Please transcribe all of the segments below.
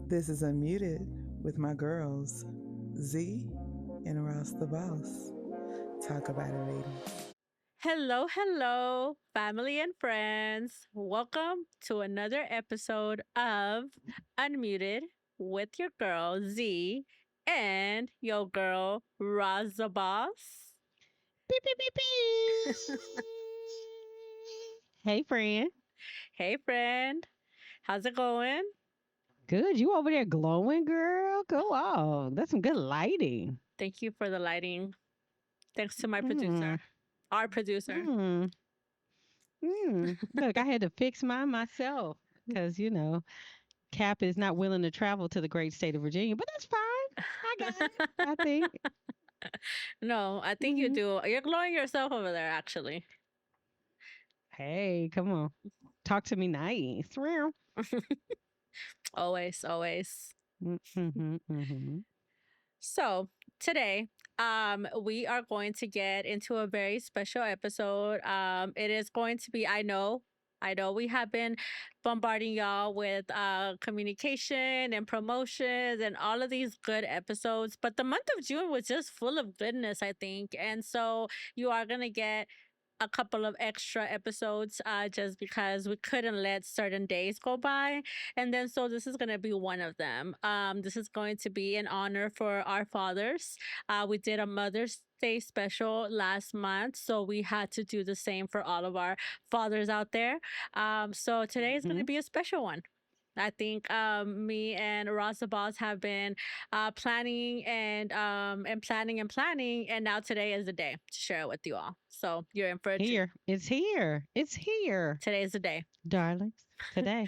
This is Unmuted with my girls, Z and Ross the Boss. Talk about it, ladies. Hello, hello, family and friends. Welcome to another episode of Unmuted with your girl Z and your girl Raza Boss. Beep, beep, beep, beep. Hey, friend. Hey, friend. How's it going? Good. You over there glowing, girl? Go on. That's some good lighting. Thank you for the lighting. Thanks to my Mm, producer, our producer. mm, Look, I had to fix mine myself because, Cap is not willing to travel to the great state of Virginia, but that's fine. I got it, I think. No, I think you hmm do. You're glowing yourself over there, actually. Hey, come on. Talk to me nice. Meow. Always, always. Mm-hmm. So today, we are going to get into a very special episode. It is going to be, I know we have been bombarding y'all with communication and promotions and all of these good episodes, but the month of June was just full of goodness, I think. And so you are gonna get a couple of extra episodes just because we couldn't let certain days go by. And then so this is going to be one of them. This is going to be an honor for our fathers. We did a Mother's Day special last month, so we had to do the same for all of our fathers out there. So today is going to be a special one. I think me and Rasa Boss have been planning and planning and planning, and now today is the day to share it with you all. So you're in for a treat. Here. It's here. It's here, Today is the day. darlings. Today.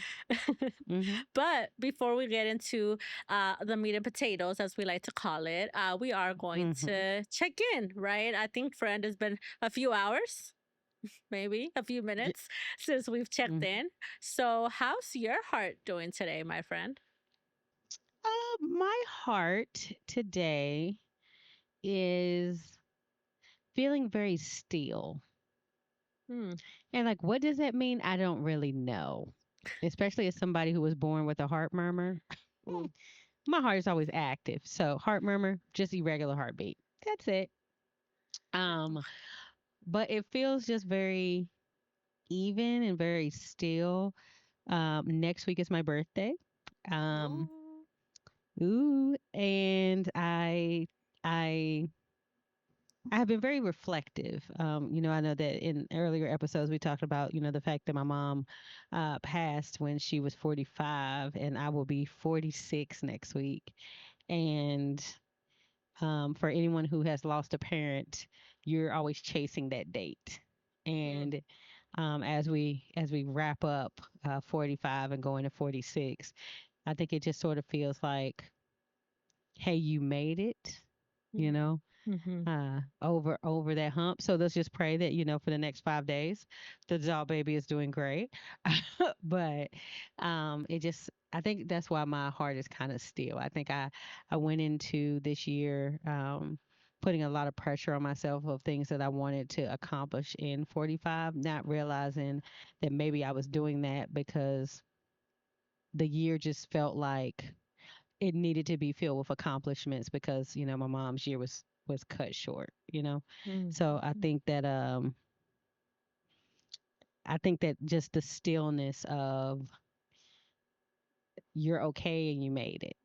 hmm But before we get into the meat and potatoes, as we like to call it, we are going hmm to check in, right? I think, friend, it's been a few hours, maybe a few minutes since we've checked in. So, how's your heart doing today, my friend? My heart today is feeling very still. Hmm. And like, what does that mean? I don't really know. Especially as somebody who was born with a heart murmur. Mm. My heart is always active. So heart murmur, just irregular heartbeat. That's it. Um, but it feels just very even and very still. Next week is my birthday. Um, Ooh. ooh, and I I have been very reflective. I know that in earlier episodes we talked about, the fact that my mom passed when she was 45, and I will be 46 next week. And for anyone who has lost a parent, you're always chasing that date. Mm. And as we wrap up 45 and go into 46, I think it just sort of feels like, hey, you made it. You know, Mm-hmm. over that hump. So let's just pray that, for the next 5 days, the doll baby is doing great. But I think that's why my heart is kind of still. I think I went into this year putting a lot of pressure on myself of things that I wanted to accomplish in 45, not realizing that maybe I was doing that because the year just felt like it needed to be filled with accomplishments because my mom's year was cut short. So I think that just the stillness of you're okay and you made it,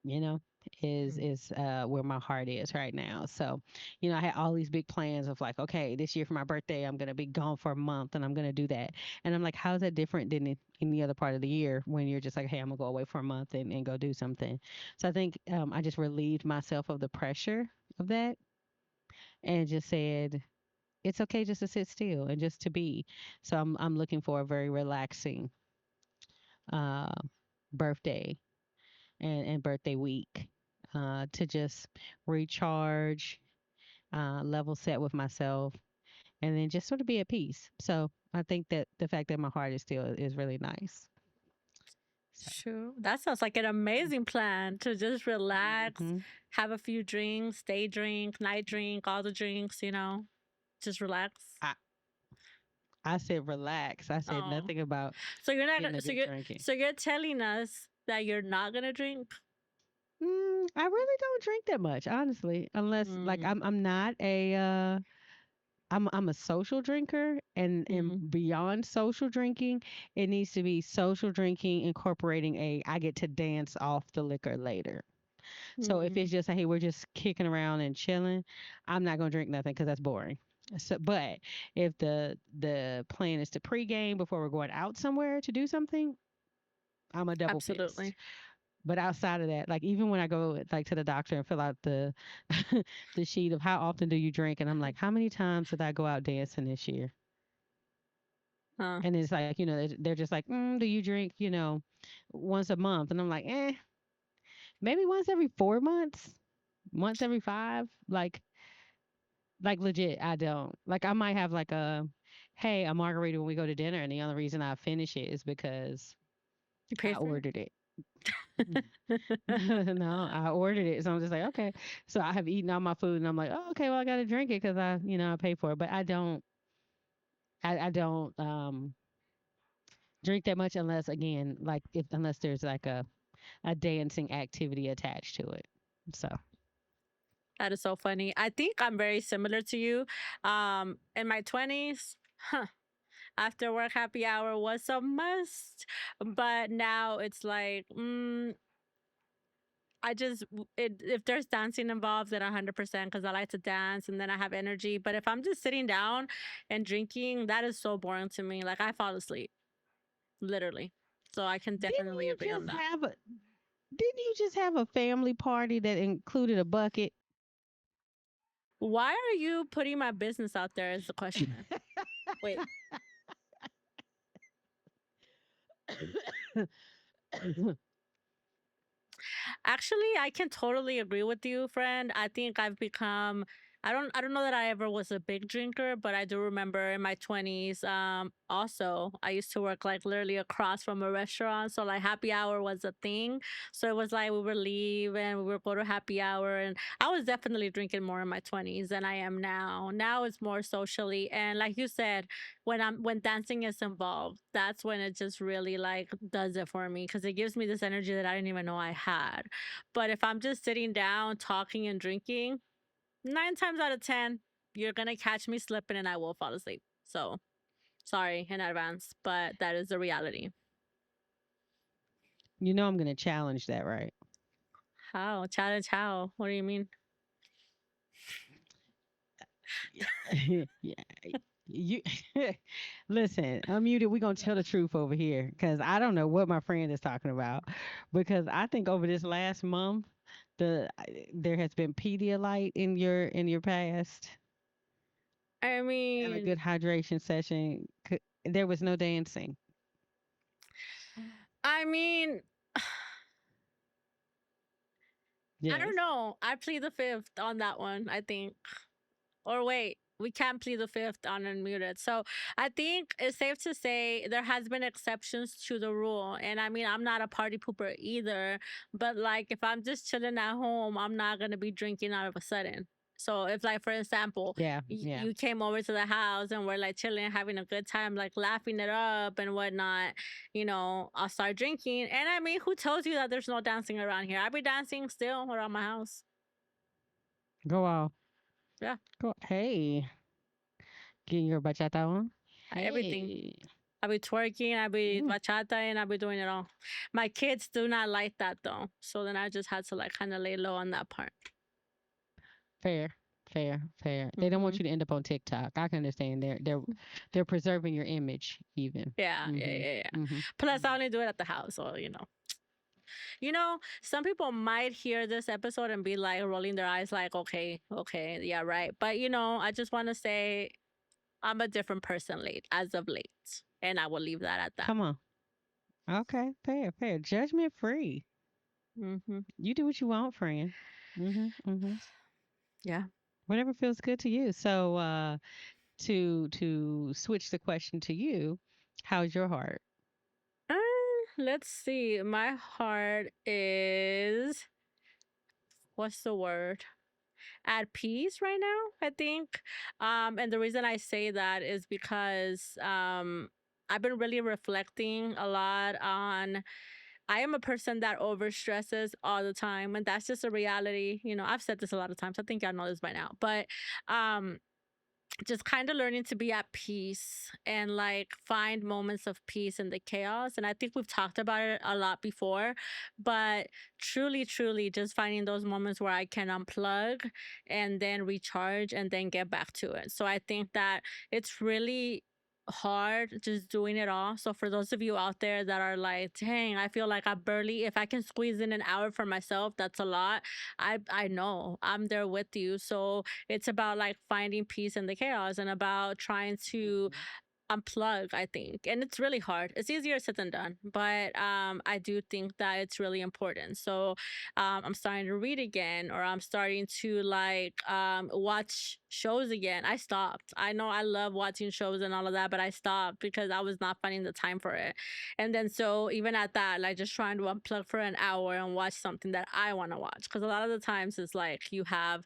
is where my heart is right now. So I had all these big plans of like, okay, this year for my birthday I'm going to be gone for a month and I'm going to do that. And I'm like, how's that different than in any other part of the year when you're just like, hey, I'm gonna go away for a month and go do something. So I think I just relieved myself of the pressure of that and just said it's okay just to sit still and just to be. So I'm looking for a very relaxing uh, birthday and birthday week to just recharge, level set with myself, and then just sort of be at peace. So I think that the fact that my heart is still is really nice. So. Sure. That sounds like an amazing plan to just relax, hmm have a few drinks, day drink, night drink, all the drinks, just relax. I I said relax. I said Oh. nothing about So you're not getting gonna a so good you're drinking. so you're telling us that you're not gonna drink? I really don't drink that much, honestly, unless like Mm, I'm not a I'm a social drinker, and mm, beyond social drinking, it needs to be social drinking incorporating a I get to dance off the liquor later. So if mm. it's just hey, we're just kicking around and chilling, I'm not gonna drink nothing because that's boring. So, but if the plan is to pregame before we're going out somewhere to do something, I'm a double fist. Absolutely. But outside of that, like even when I go like to the doctor and fill out the the sheet of how often do you drink, and I'm like, how many times did I go out dancing this year? Huh. And it's like, they're just like, do you drink, once a month? And I'm like, maybe once every 4 months, once every five. Like legit, I don't. Like I might have like hey, a margarita when we go to dinner, and the only reason I finish it is because You I pay for ordered it. it? No, I ordered it, so I'm just like, okay. So I have eaten all my food, and I'm like, oh, okay, well, I got to drink it because I pay for it. But I don't drink that much unless, again, like if unless there's like a dancing activity attached to it. So That is so funny. I think I'm very similar to you. In my 20s, after work happy hour was a must, but now it's like, if there's dancing involved, then 100% because I like to dance and then I have energy. But if I'm just sitting down and drinking, that is so boring to me. Like I fall asleep, literally. So I can didn't definitely you agree on just that. have a didn't you just have a family party that included a bucket? Why are you putting my business out there? Is the question. Wait. Actually, I can totally agree with you, friend. I think I've become I don't know that I ever was a big drinker, but I do remember in my 20s also I used to work like literally across from a restaurant, so like happy hour was a thing. So it was like we would leave and we would go to happy hour, and I was definitely drinking more in my 20s than I am now. Now it's more socially, and like you said, when dancing is involved, that's when it just really like does it for me because it gives me this energy that I didn't even know I had. But if I'm just sitting down, talking and drinking, 9 times out of 10, you're going to catch me slipping and I will fall asleep. So sorry in advance, but that is the reality. I'm going to challenge that, right? How? Challenge how? What do you mean? Yeah. You listen, unmuted. We're gonna tell the truth over here because I don't know what my friend is talking about. Because I think over this last month, there has been Pedialyte in your past I and a mean, good hydration session. There was no dancing. I mean, I don't Yes. know. I plead the fifth on that one, I think. Or wait, we can't plead the fifth on unmuted. So I think it's safe to say there has been exceptions to the rule. And I mean, I'm not a party pooper either, but like if I'm just chilling at home, I'm not gonna be drinking out of a sudden. So if like for example, Yeah. Yeah. you came over to the house and we're like chilling, having a good time, like laughing it up and whatnot, I'll start drinking. And I mean, who tells you that there's no dancing around here? I be dancing still around my house. Go off. Yeah, Go. Hey, getting your bachata on. everything. Hey. I be twerking, I be Mm, bachata, and I be doing it all. My kids do not like that though, so then I just had to like kind of lay low on that part. fair. Fair. Fair. They don't Hmm. want you to end up on TikTok. I can understand. They're preserving your image even. Yeah, yeah, Mhm. yeah, yeah. Mhm. Plus, I only do it at the house, so some people might hear this episode and be like rolling their eyes, like, okay, okay, yeah, right. But I just want to say I'm a different person late as of late, and I will leave that at that. Come on. Okay, fair, fair. Judgment free. Hmm. You do what you want, friend. Mhm, mhm. Yeah. Whatever feels good to you. So, to switch the question to you, how's your heart? Uh, let's see. My heart is what's the word? At peace right now, I think. And the reason I say that is because I've been really reflecting a lot on I am a person that overstresses all the time, and that's just a reality. I've said this a lot of times. I think y'all know this by now, but um, just kind of learning to be at peace and like find moments of peace in the chaos. And I think we've talked about it a lot before, but truly, truly just finding those moments where I can unplug and then recharge and then get back to it. So I think that it's really hard just doing it all. So for those of you out there that are like, dang, I feel like I barely, if I can squeeze in an hour for myself, that's a lot. I know I'm there with you. So it's about like finding peace in the chaos and about trying to Mhm. unplug, I think. And it's really hard. It's easier said than done, but I do think that it's really important. So I'm starting to read again, or I'm starting to like watch shows again. I stopped. I know I love watching shows and all of that, but I stopped because I was not finding the time for it. And then so even at that, like just trying to unplug for an hour and watch something that I want to watch, because a lot of the times it's like you have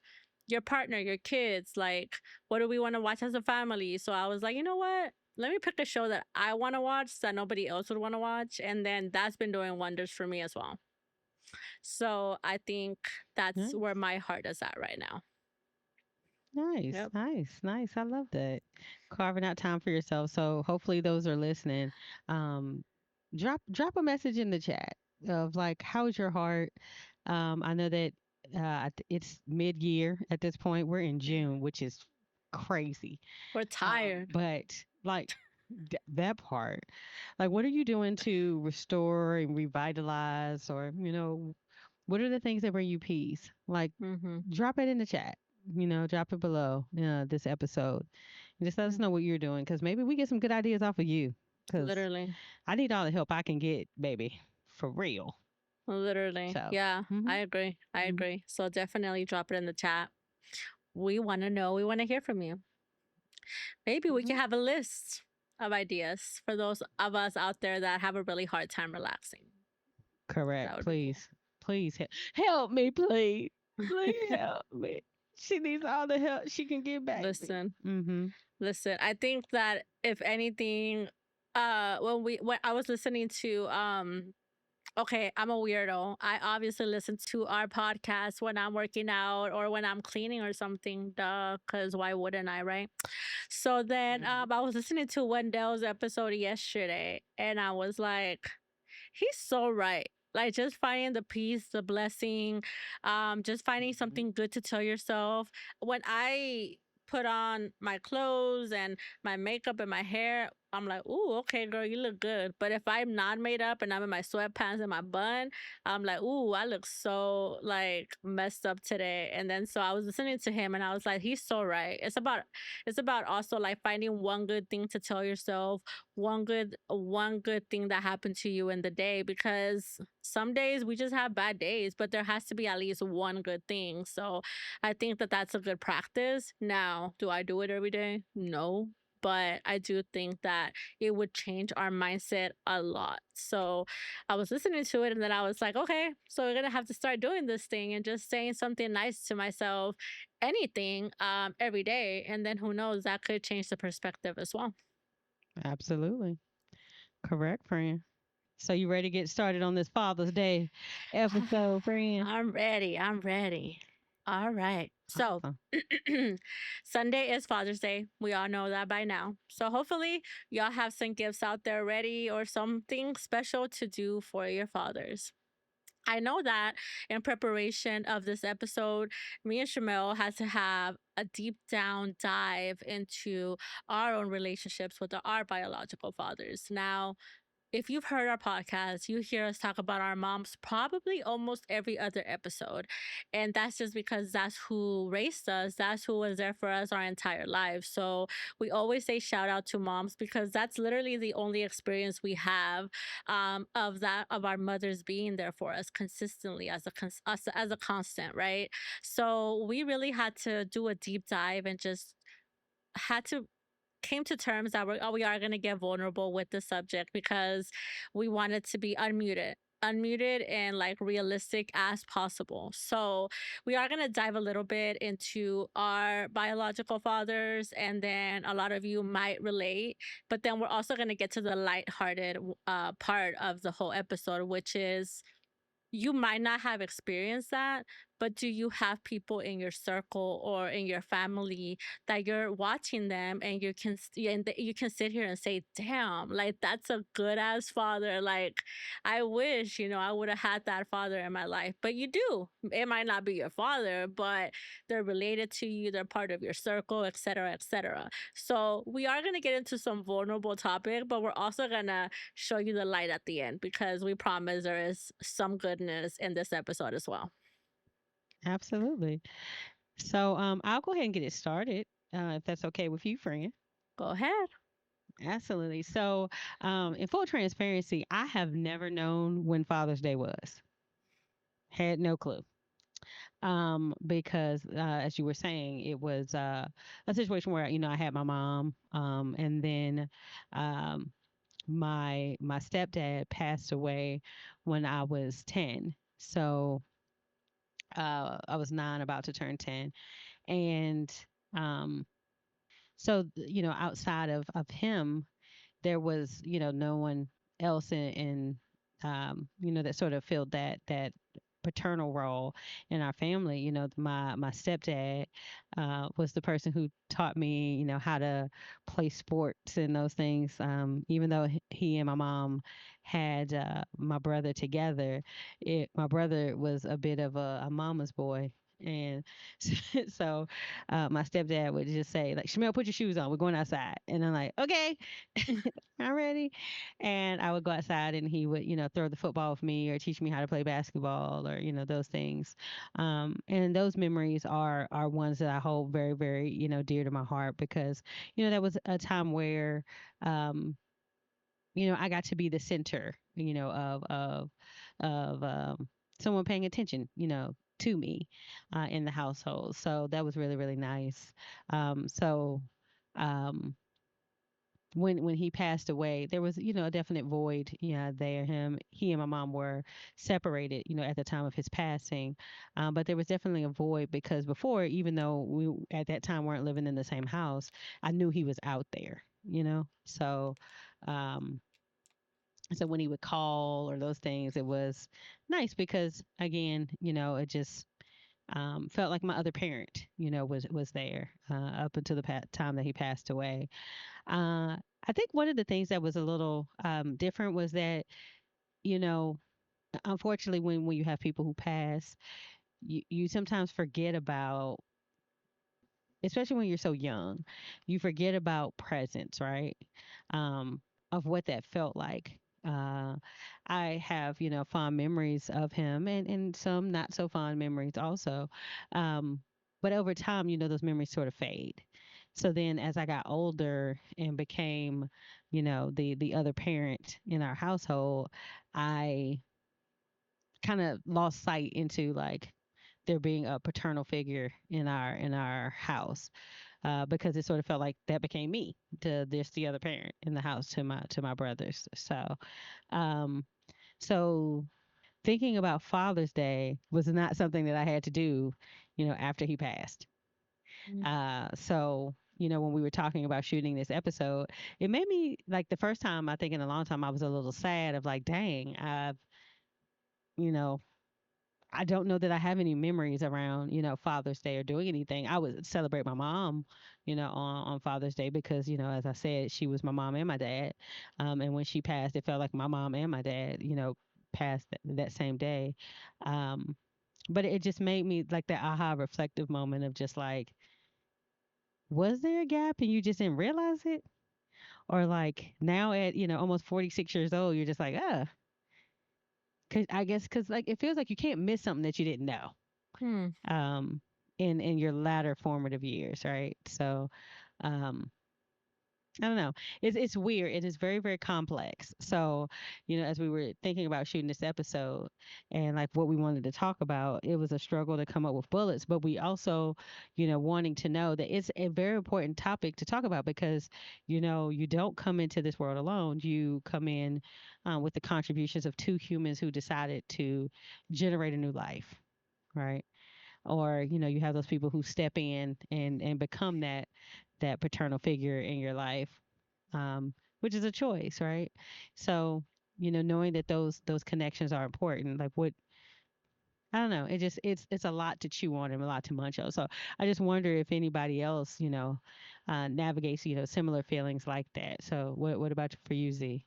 your partner, your kids, like what do we want to watch as a family? So I was like, you know what, let me pick a show that I want to watch that nobody else would want to watch. And then that's been doing wonders for me as well. So I think that's where Nice. my heart is at right now. Nice, Yep. nice, nice. I love that. Carving out time for yourself. So hopefully those are listening. Um, drop a message in the chat of like, how's your heart? I know that it's mid year at this point. We're in June, which is crazy. We're tired. But like that part, like, what are you doing to restore and revitalize, or what are the things that bring you peace? Like, Mm-hmm. drop it in the chat. Drop it below this episode. And just let us Mm, know what you're doing, because maybe we get some good ideas off of you. Because literally. I need all the help I can get, baby, for real. Literally. So, Yeah, hmm I agree. I hmm agree. So definitely drop it in the chat. We want to know. We want to hear from you. Maybe we can hmm have a list of ideas for those of us out there that have a really hard time relaxing. That correct. would be cool. Please help me, please help me. She needs all the help she can get, baby. Listen, Mm-hmm. listen. I think that if anything, when I was listening to okay, I'm a weirdo. I obviously listen to our podcast when I'm working out or when I'm cleaning or something, duh, because why wouldn't I, right? So then hmm I was listening to Wendell's episode yesterday and I was like, he's so right. Like just finding the peace, the blessing, just finding hmm something good to tell yourself. When I put on my clothes and my makeup and my hair, I'm like, ooh, okay, girl, you look good. But if I'm not made up and I'm in my sweatpants and my bun, I'm like, ooh, I look so like messed up today. And then so I was listening to him and I was like, he's so right. It's about also like finding one good thing to tell yourself, one good thing that happened to you in the day, because some days we just have bad days, but there has to be at least one good thing. So I think that that's a good practice. Now, do I do it every day? No, but I do think that it would change our mindset a lot. So I was listening to it and then I was like, okay, so we're gonna have to start doing this thing and just saying something nice to myself, anything, every day. And then who knows, that could change the perspective as well. Absolutely. Correct, friend. So you ready to get started on this Father's Day episode, friend? I'm ready. I'm ready. All right. So, Awesome. Sunday is Father's Day. We all know that by now. So, hopefully, y'all have some gifts out there ready or something special to do for your fathers. I know that in preparation of this episode, me and Shamel had to have a deep down dive into our own relationships with our biological fathers. Now, if you've heard our podcast, you hear us talk about our moms probably almost every other episode. And that's just because that's who raised us. That's who was there for us our entire lives. So we always say shout out to moms because that's literally the only experience we have of that, of our mothers being there for us consistently as a constant, right? So we really had to do a deep dive and just had to came to terms that we are going to get vulnerable with the subject because we wanted to be unmuted. unmuted and like realistic as possible. So, we are going to dive a little bit into our biological fathers, and then a lot of you might relate. But then we're also going to get to the lighthearted part of the whole episode, which is you might not have experienced that, but do you have people in your circle or in your family that you're watching them and you can sit here and say, "Damn, like that's a good ass father. Like I wish, I would have had that father in my life." But you do. It might not be your father, but they're related to you, they're part of your circle, etc., etc. So, we are going to get into some vulnerable topic, but we're also going to show you the light at the end because we promise there is some goodness in this episode as well. Absolutely. So I'll go ahead and get it started, if that's okay with you, friend. Go ahead. Absolutely. So, in full transparency, I have never known when Father's Day was. Had no clue. Because as you were saying, it was a situation where I had my mom, and then um, my stepdad passed away when I was 10. So I was 9, about to turn 10, and um, so outside of him, there was no one else in that sort of filled that paternal role in our family. My stepdad was the person who taught me how to play sports and those things. Even though he and my mom had my brother together, my brother was a bit of a mama's boy. And so my stepdad would just say, like, Shamel, put your shoes on, we're going outside. And I'm like, okay. I'm ready. And I would go outside and he would, throw the football with me or teach me how to play basketball or, those things. And those memories are ones that I hold very, very, dear to my heart because, that was a time where I got to be the center, of someone paying attention, to me in the household. So that was really, really nice. So um when he passed away, there was a definite void, there. He and my mom were separated, at the time of his passing, but there was definitely a void because before, even though we at that time weren't living in the same house, I knew he was out there, so. Um, so when he would call or those things, it was nice because again, it just felt like my other parent, was there up until the time that he passed away. I think one of the things that was a little different was that, you know, unfortunately, when you have people who pass, you sometimes forget about, especially when you're so young, you forget about presence, right? Um, of what that felt like. I have, fond memories of him and some not so fond memories also. Um, but over time, those memories sort of fade. So then as I got older and became, the other parent in our household, I kind of lost sight into like there being a paternal figure in our house because it sort of felt like that became me to this the other parent in the house to my brothers. Um, so thinking about Father's Day was not something that I had to do, after he passed. So when we were talking about shooting this episode, it made me like the first time I think in a long time I was a little sad of like, dang, you know I don't know that I have any memories around, Father's Day or doing anything. I would celebrate my mom, on Father's Day because, as I said, she was my mom and my dad. And when she passed, it felt like my mom and my dad, passed that same day. Um, but it just made me like that aha reflective moment of just like, was there a gap and you just didn't realize it? Or like now at, almost 46 years old, you're just like, cause I guess, cause like it feels like you can't miss something that you didn't know. Hmm. um, in your latter formative years, right? So, um, I don't know. It's weird. It is very, very complex. So, as we were thinking about shooting this episode and like what we wanted to talk about, it was a struggle to come up with bullets, but we also, wanting to know that it's a very important topic to talk about because, you don't come into this world alone. You come in with the contributions of two humans who decided to generate a new life, right? Or you have those people who step in and become that paternal figure in your life, which is a choice, right? So knowing that those connections are important, like what, I don't know, it's a lot to chew on and a lot to munch on. So I just wonder if anybody else navigates similar feelings like that. So what about for you, Z?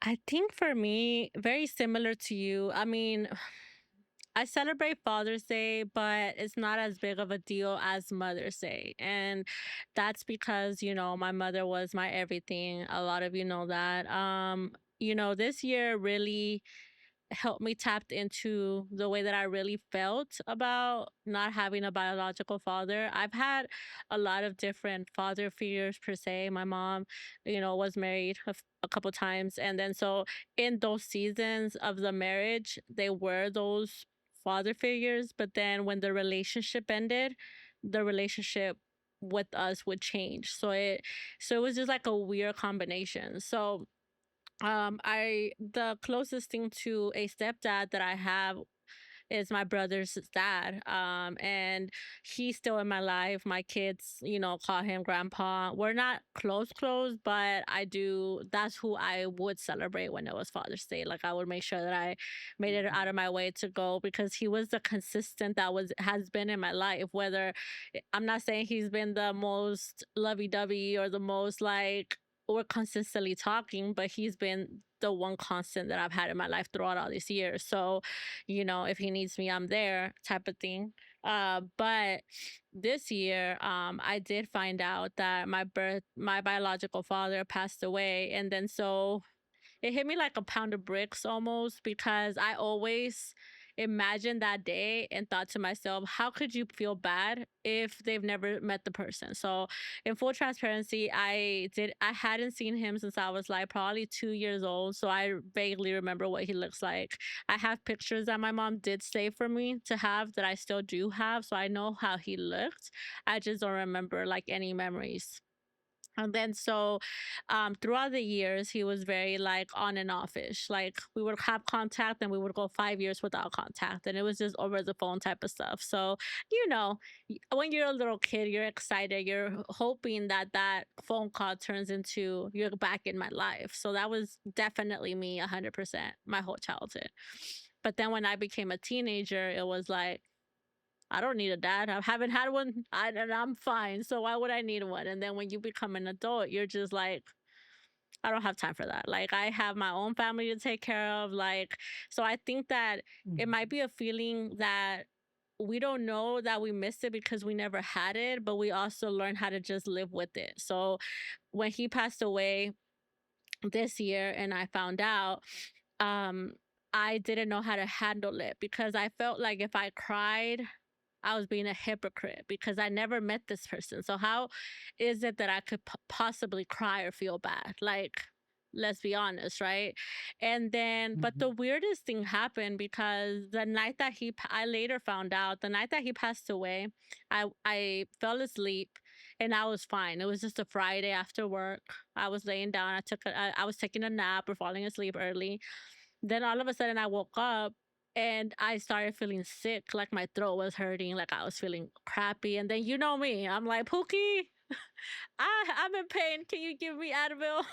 I think for me, very similar to you. I mean, I celebrate Father's Day, but it's not as big of a deal as Mother's Day. And that's because, my mother was my everything. A lot of you know that. This year really helped me tap into the way that I really felt about not having a biological father. I've had a lot of different father figures per se. My mom, was married a couple times, and then so in those seasons of the marriage, they were those father figures. But then when the relationship ended, the relationship with us would change. So it was just like a weird combination. So I the closest thing to a stepdad that I have is my brother's dad. And he's still in my life. My kids, call him grandpa. We're not close, but I do. That's who I would celebrate when it was Father's Day. Like I would make sure that I made it out Mhm. of my way to go because he was the consistent that was has been in my life. Whether I'm not saying he's been the most lovey-dovey or the most like we're consistently talking, but he's been the one constant that I've had in my life throughout all these years. So, if he needs me, I'm there type of thing. But this year, I did find out that my biological father passed away. And then so it hit me like a pound of bricks almost because I always imagined that day and thought to myself, how could you feel bad if they've never met the person? So, in full transparency, I hadn't seen him since I was like probably 2 years old. So, I vaguely remember what he looks like. I have pictures that my mom did save for me to have that I still do have. So, I know how he looked. I just don't remember like any memories. And then so throughout the years, he was very like on and offish. Like we would have contact and we would go 5 years without contact. And it was just over the phone type of stuff. So, when you're a little kid, you're excited. You're hoping that that phone call turns into you're back in my life. So that was definitely me 100% my whole childhood. But then when I became a teenager, it was like, I don't need a dad. I haven't had one, and I'm fine. So why would I need one? And then when you become an adult, you're just like, I don't have time for that. Like I have my own family to take care of. Like, so I think that it Mhm. might be a feeling that we don't know that we missed it because we never had it, but we also learn how to just live with it. So when he passed away this year and I found out, um, I didn't know how to handle it because I felt like if I cried, I was being a hypocrite because I never met this person. So how is it that I could possibly cry or feel bad? Like, let's be honest, right? And then, but the Mhm. weirdest thing happened because the night that I later found out the night that he passed away, I fell asleep and I was fine. It was just a Friday after work. I was laying down. I was taking a nap or falling asleep early, then all of a sudden I woke up and I started feeling sick, like my throat was hurting, like I was feeling crappy. And then you know me, I'm like, Pookie, I'm in pain. Can you give me Advil?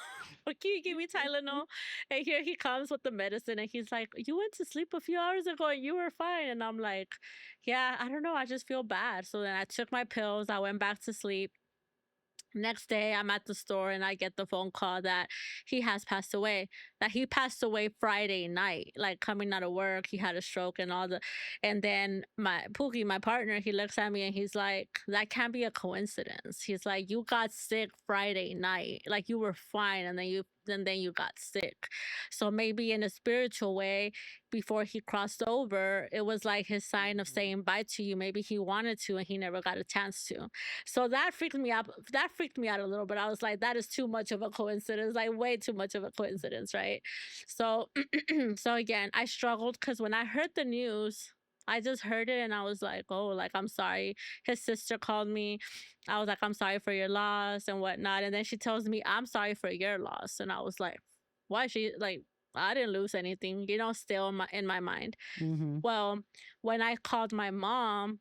Or can you give me Tylenol? And here he comes with the medicine and he's like, you went to sleep a few hours ago and you were fine. And I'm like, yeah, I don't know. I just feel bad. So then I took my pills. I went back to sleep. Next day, I'm at the store and I get the phone call that he has passed away. That he passed away Friday night, like coming out of work. He had a stroke and all the. And then my Pookie, my partner, he looks at me and he's like, "That can't be a coincidence." He's like, "You got sick Friday night, like you were fine, and then and then you got sick. So maybe in a spiritual way, before he crossed over, it was like his sign of Mhm. saying bye to you. Maybe he wanted to and he never got a chance to. So that freaked me out. That freaked me out a little bit. I was like, that is too much of a coincidence, like way too much of a coincidence, right? So so again, I struggled because when I heard the news, I just heard it and I was like, oh, like I'm sorry. His sister called me. I was like, I'm sorry for your loss and whatnot. And then she tells me, I'm sorry for your loss. And I was like, why she like I didn't lose anything, still in my mind. Mhm. Well, when I called my mom,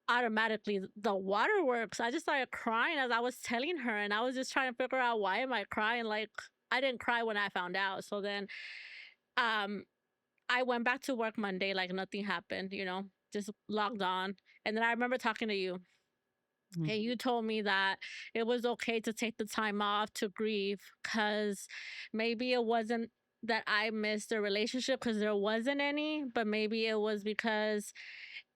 automatically the waterworks, I just started crying as I was telling her, and I was just trying to figure out why am I crying? Like I didn't cry when I found out. So then um I went back to work Monday like nothing happened, just logged on. And then I remember talking to you, and Mhm. you told me that it was okay to take the time off to grieve because maybe it wasn't that I missed a relationship because there wasn't any, but maybe it was because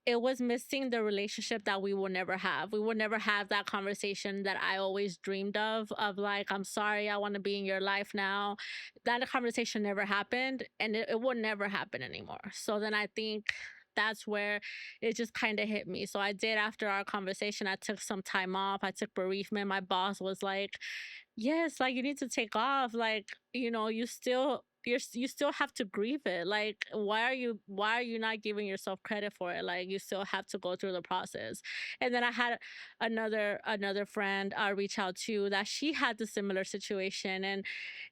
it was missing the relationship that we will never have. We will never have that conversation that I always dreamed of like, I'm sorry, I want to be in your life now. That conversation never happened, and it will never happen anymore. So then I think that's where it just kind of hit me. So I did, after our conversation, I took some time off. I took bereavement. My boss was like, yes, like you need to take off. Like, you still have to grieve it. Like, why are you not giving yourself credit for it? Like, you still have to go through the process. And then I had another friend reach out too, that she had the similar situation, and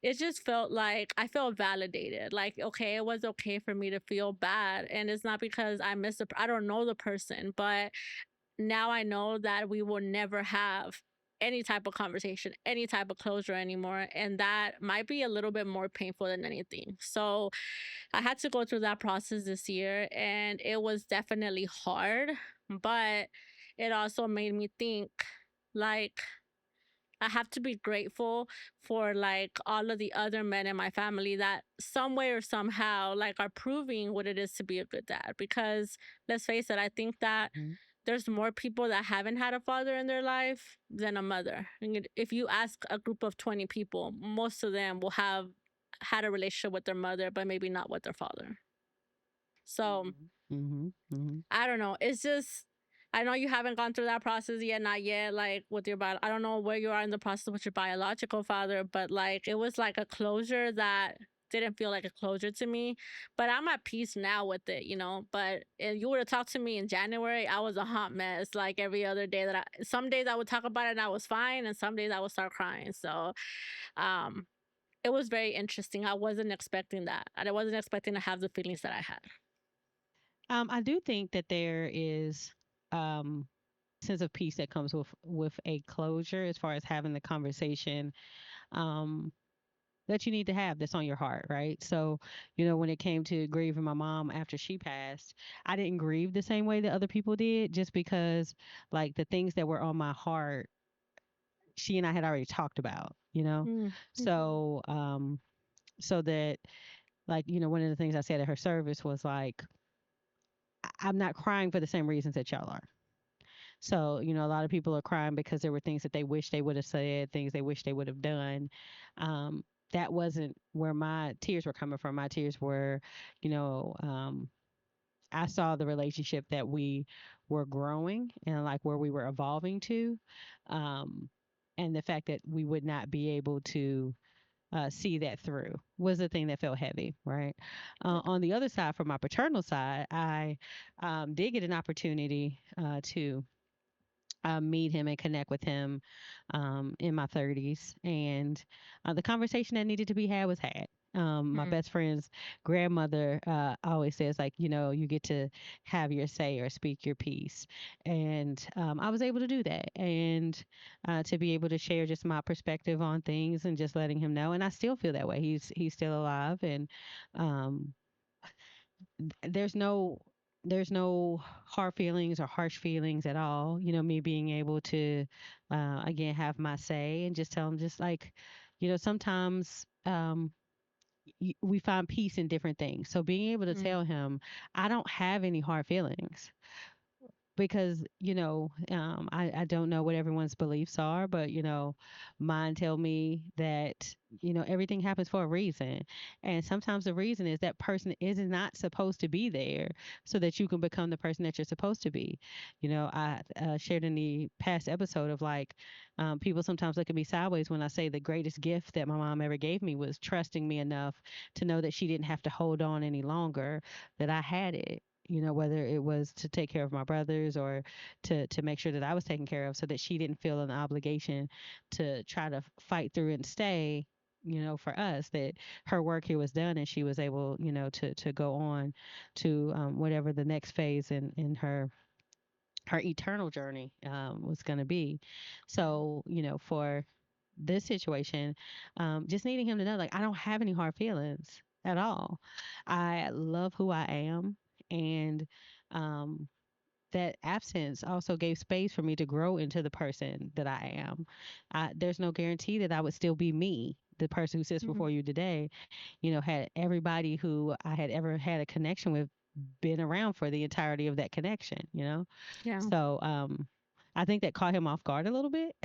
it just felt like I felt validated. Like, okay, it was okay for me to feel bad, and it's not because I don't know the person, but now I know that we will never have any type of conversation, any type of closure anymore. And that might be a little bit more painful than anything. So I had to go through that process this year, and it was definitely hard, but it also made me think, like, I have to be grateful for like all of the other men in my family that some way or somehow like are proving what it is to be a good dad. Because let's face it, I think that Mhm. there's more people that haven't had a father in their life than a mother. And if you ask a group of 20 people, most of them will have had a relationship with their mother, but maybe not with their father. So Mhm. Mhm. Mhm. I don't know. It's just, I know you haven't gone through that process yet, not yet. Like with your I don't know where you are in the process with your biological father, but like it was like a closure that didn't feel like a closure to me. But I'm at peace now with it. But if you were to talk to me in January, I was a hot mess. Like every other day some days I would talk about it and I was fine, and some days I would start crying. So, um, it was very interesting. I wasn't expecting that. I wasn't expecting to have the feelings that I had. I do think that there is um sense of peace that comes with a closure as far as having the conversation um that you need to have that's on your heart, right? So, when it came to grieving my mom after she passed, I didn't grieve the same way that other people did just because like the things that were on my heart, she and I had already talked about, you know? Mm, So, so that like, one of the things I said at her service was like, I'm not crying for the same reasons that y'all are. So, a lot of people are crying because there were things that they wish they would have said, things they wish they would have done. Um, that wasn't where my tears were coming from. My tears were, you know, um, I saw the relationship that we were growing and like where we were evolving to. Um, and the fact that we would not be able to see that through was the thing that felt heavy, right? On the other side, from my paternal side, I did get an opportunity to meet him and connect with him in my 30s. And the conversation that needed to be had was had. My mm, best friend's grandmother always says, like, you get to have your say or speak your piece. And I was able to do that and to be able to share just my perspective on things and just letting him know. And I still feel that way. He's still alive. And um, there's no hard feelings or harsh feelings at all. Me being able to again have my say and just tell them just like, sometimes we find peace in different things. So being able to mm, tell him I don't have any hard feelings, because I don't know what everyone's beliefs are, but mine tell me that everything happens for a reason, and sometimes the reason is that person is not supposed to be there so that you can become the person that you're supposed to be. I shared in the past episode of like, people sometimes look at me sideways when I say the greatest gift that my mom ever gave me was trusting me enough to know that she didn't have to hold on any longer, that I had it, whether it was to take care of my brothers or to make sure that I was taken care of, so that she didn't feel an obligation to try to fight through and stay, for us, that her work here was done and she was able, to go on to whatever the next phase in her eternal journey was going to be. So, for this situation, just needing him to know, like, I don't have any hard feelings at all. I love who I am. And um, that absence also gave space for me to grow into the person that I am. There's no guarantee that I would still be me, the person who sits Mhm. before you today, had everybody who I had ever had a connection with been around for the entirety of that connection. Yeah. So, I think that caught him off guard a little bit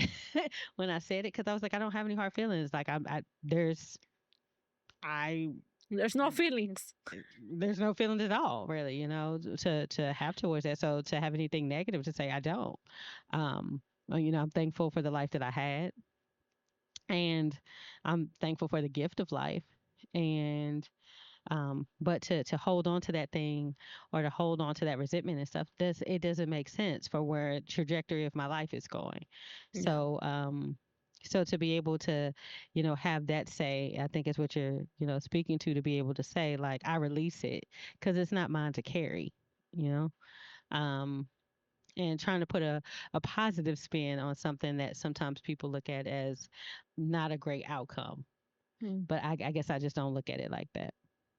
when I said it, because I was like, I don't have any hard feelings. Like, I, There's no feelings. there's no feelings at all, really, to have towards that. So to have anything negative to say, I don't. Well, I'm thankful for the life that I had, and I'm thankful for the gift of life. And but to hold on to that thing, or to hold on to that resentment and stuff, it doesn't make sense for where trajectory of my life is going. Yeah. So so to be able to, have that say, I think is what you're, speaking to be able to say, like, I release it because it's not mine to carry, you know. Um, and trying to put a positive spin on something that sometimes people look at as not a great outcome. Mm. But I guess I just don't look at it like that.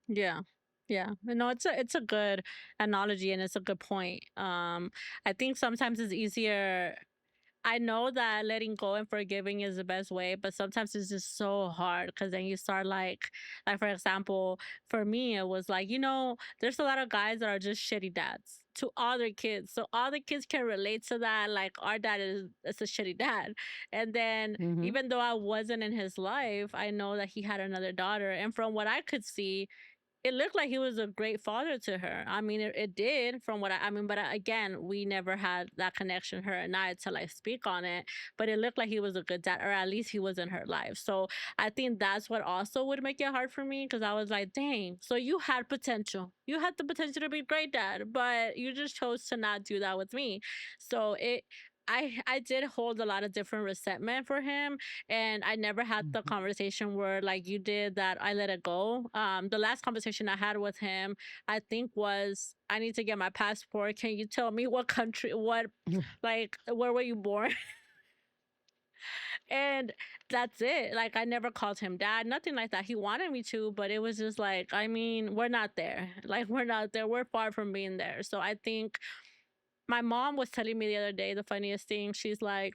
Yeah. Yeah. No, it's a good analogy and it's a good point. I think sometimes it's easier. I know that letting go and forgiving is the best way, but sometimes it's just so hard because then you start like for example, for me, it was like, there's a lot of guys that are just shitty dads to other kids. So all the kids can relate to that. Like our dad is a shitty dad. And then Mhm. even though I wasn't in his life, I know that he had another daughter. And from what I could see, it looked like he was a great father to her. I mean, it did from what I mean, but again, we never had that connection, her and I, to like speak on it. But it looked like he was a good dad, or at least he was in her life. So I think that's what also would make it hard for me because I was like, dang, so you had potential. You had the potential to be a great dad, but you just chose to not do that with me. So I did hold a lot of different resentment for him, and I never had the Mhm. conversation where like you did, that I let it go. The last conversation I had with him, I think, was, I need to get my passport. Can you tell me what country, what, like, where were you born? And that's it. Like, I never called him dad, nothing like that. He wanted me to, but it was just like, I mean, we're not there. Like, we're not there. We're far from being there. So I think my mom was telling me the other day the funniest thing. She's like,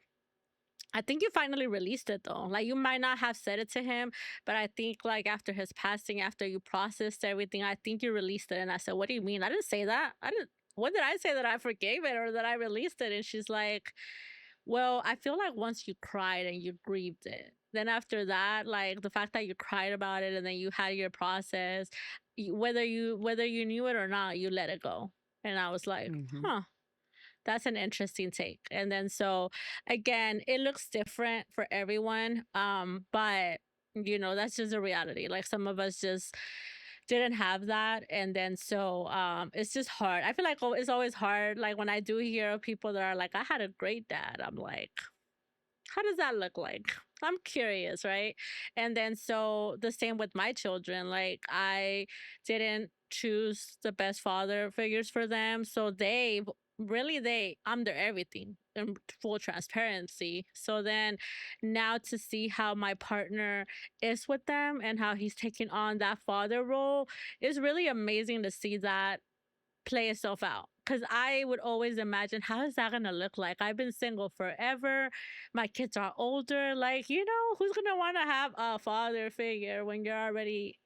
I think you finally released it though. Like, you might not have said it to him, but I think like after his passing, after you processed everything, I think you released it. And I said, what do you mean? I didn't say that. I didn't. When did I say that I forgave it or that I released it? And she's like, well, I feel like once you cried and you grieved it, then after that, like the fact that you cried about it and then you had your process, whether you knew it or not, you let it go. And I was like, Mhm. huh, that's an interesting take. And then so again, it looks different for everyone. But that's just a reality. Like some of us just didn't have that. And then so it's just hard. I feel like, oh, it's always hard. Like when I do hear of people that are like, I had a great dad, I'm like, how does that look like? I'm curious, right? And then so the same with my children. Like I didn't choose the best father figures for them. So I'm their everything in full transparency. So then now to see how my partner is with them and how he's taking on that father role is really amazing to see that play itself out. Cause I would always imagine, how is that gonna look like? I've been single forever. My kids are older. Like, who's gonna wanna have a father figure when you're already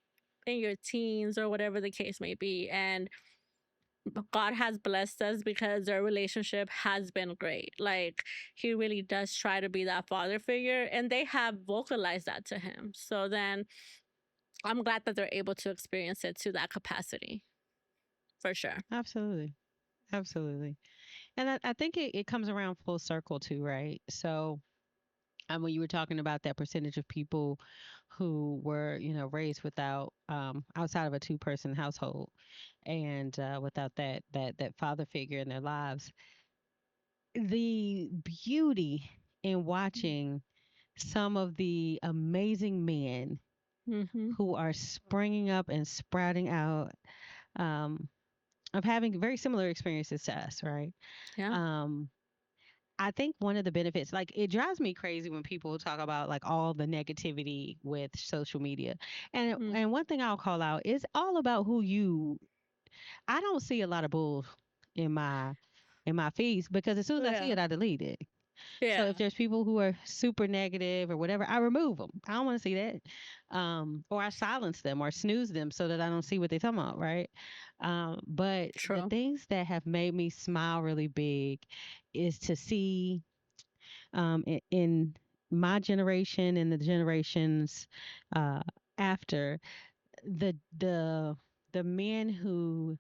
in your teens or whatever the case may be? And God has blessed us because their relationship has been great. Like, he really does try to be that father figure, and they have vocalized that to him. So then I'm glad that they're able to experience it to that capacity, for sure. Absolutely. Absolutely. And I think it comes around full circle too, right? So when you were talking about that percentage of people who were, raised without outside of a two-person household and without that father figure in their lives, the beauty in watching some of the amazing men Mm-hmm. who are springing up and sprouting out, um, of having very similar experiences to us, right? Yeah. Um, I think one of the benefits, like it drives me crazy when people talk about like all the negativity with social media. Mm. And one thing I'll call out is all about who you I don't see a lot of bull in my feeds because as soon as I see Yeah. it, I delete it. So if Yeah. there's people who are super negative or whatever, I remove them. I don't want to see that. Or I silence them or snooze them so that I don't see what they're talking about, right? But the True. things that have made me smile really big is to see in my generation and the generations uh, after the the the men who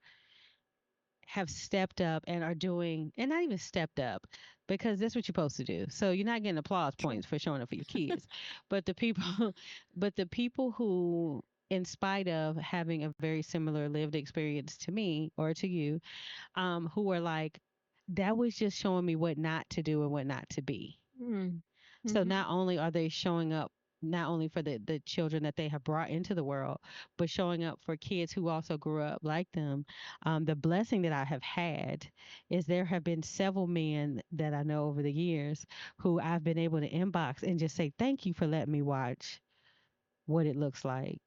have stepped up and are doing and not even stepped up because that's what you're supposed to do. So you're not getting applause True. points for showing up for your kids. But the people but the people who in spite of having a very similar lived experience to me or to you, who are like, that was just showing me what not to do and what not to be. Mm. So Mm-hmm. not only are they showing up not only for the children that they have brought into the world, but showing up for kids who also grew up like them. The blessing that I have had is there have been several men that I know over the years who I've been able to inbox and just say, thank you for letting me watch what it looks like.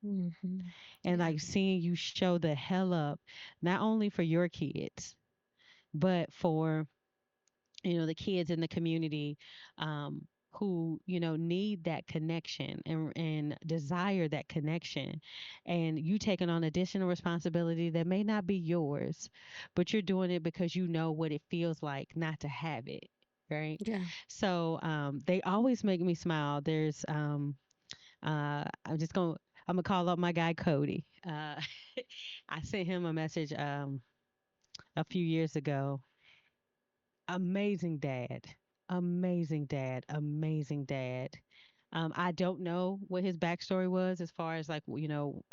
Mm-hmm. And Yeah. like seeing you show the hell up, not only for your kids, but for the kids in the community who need that connection and desire that connection, and you taking on additional responsibility that may not be yours, but you're doing it because you know what it feels like not to have it, right? Yeah. So they always make me smile. There's I'm gonna call up my guy Cody. I sent him a message a few years ago. Amazing dad. Amazing dad. Amazing dad. I don't know what his backstory was as far as like,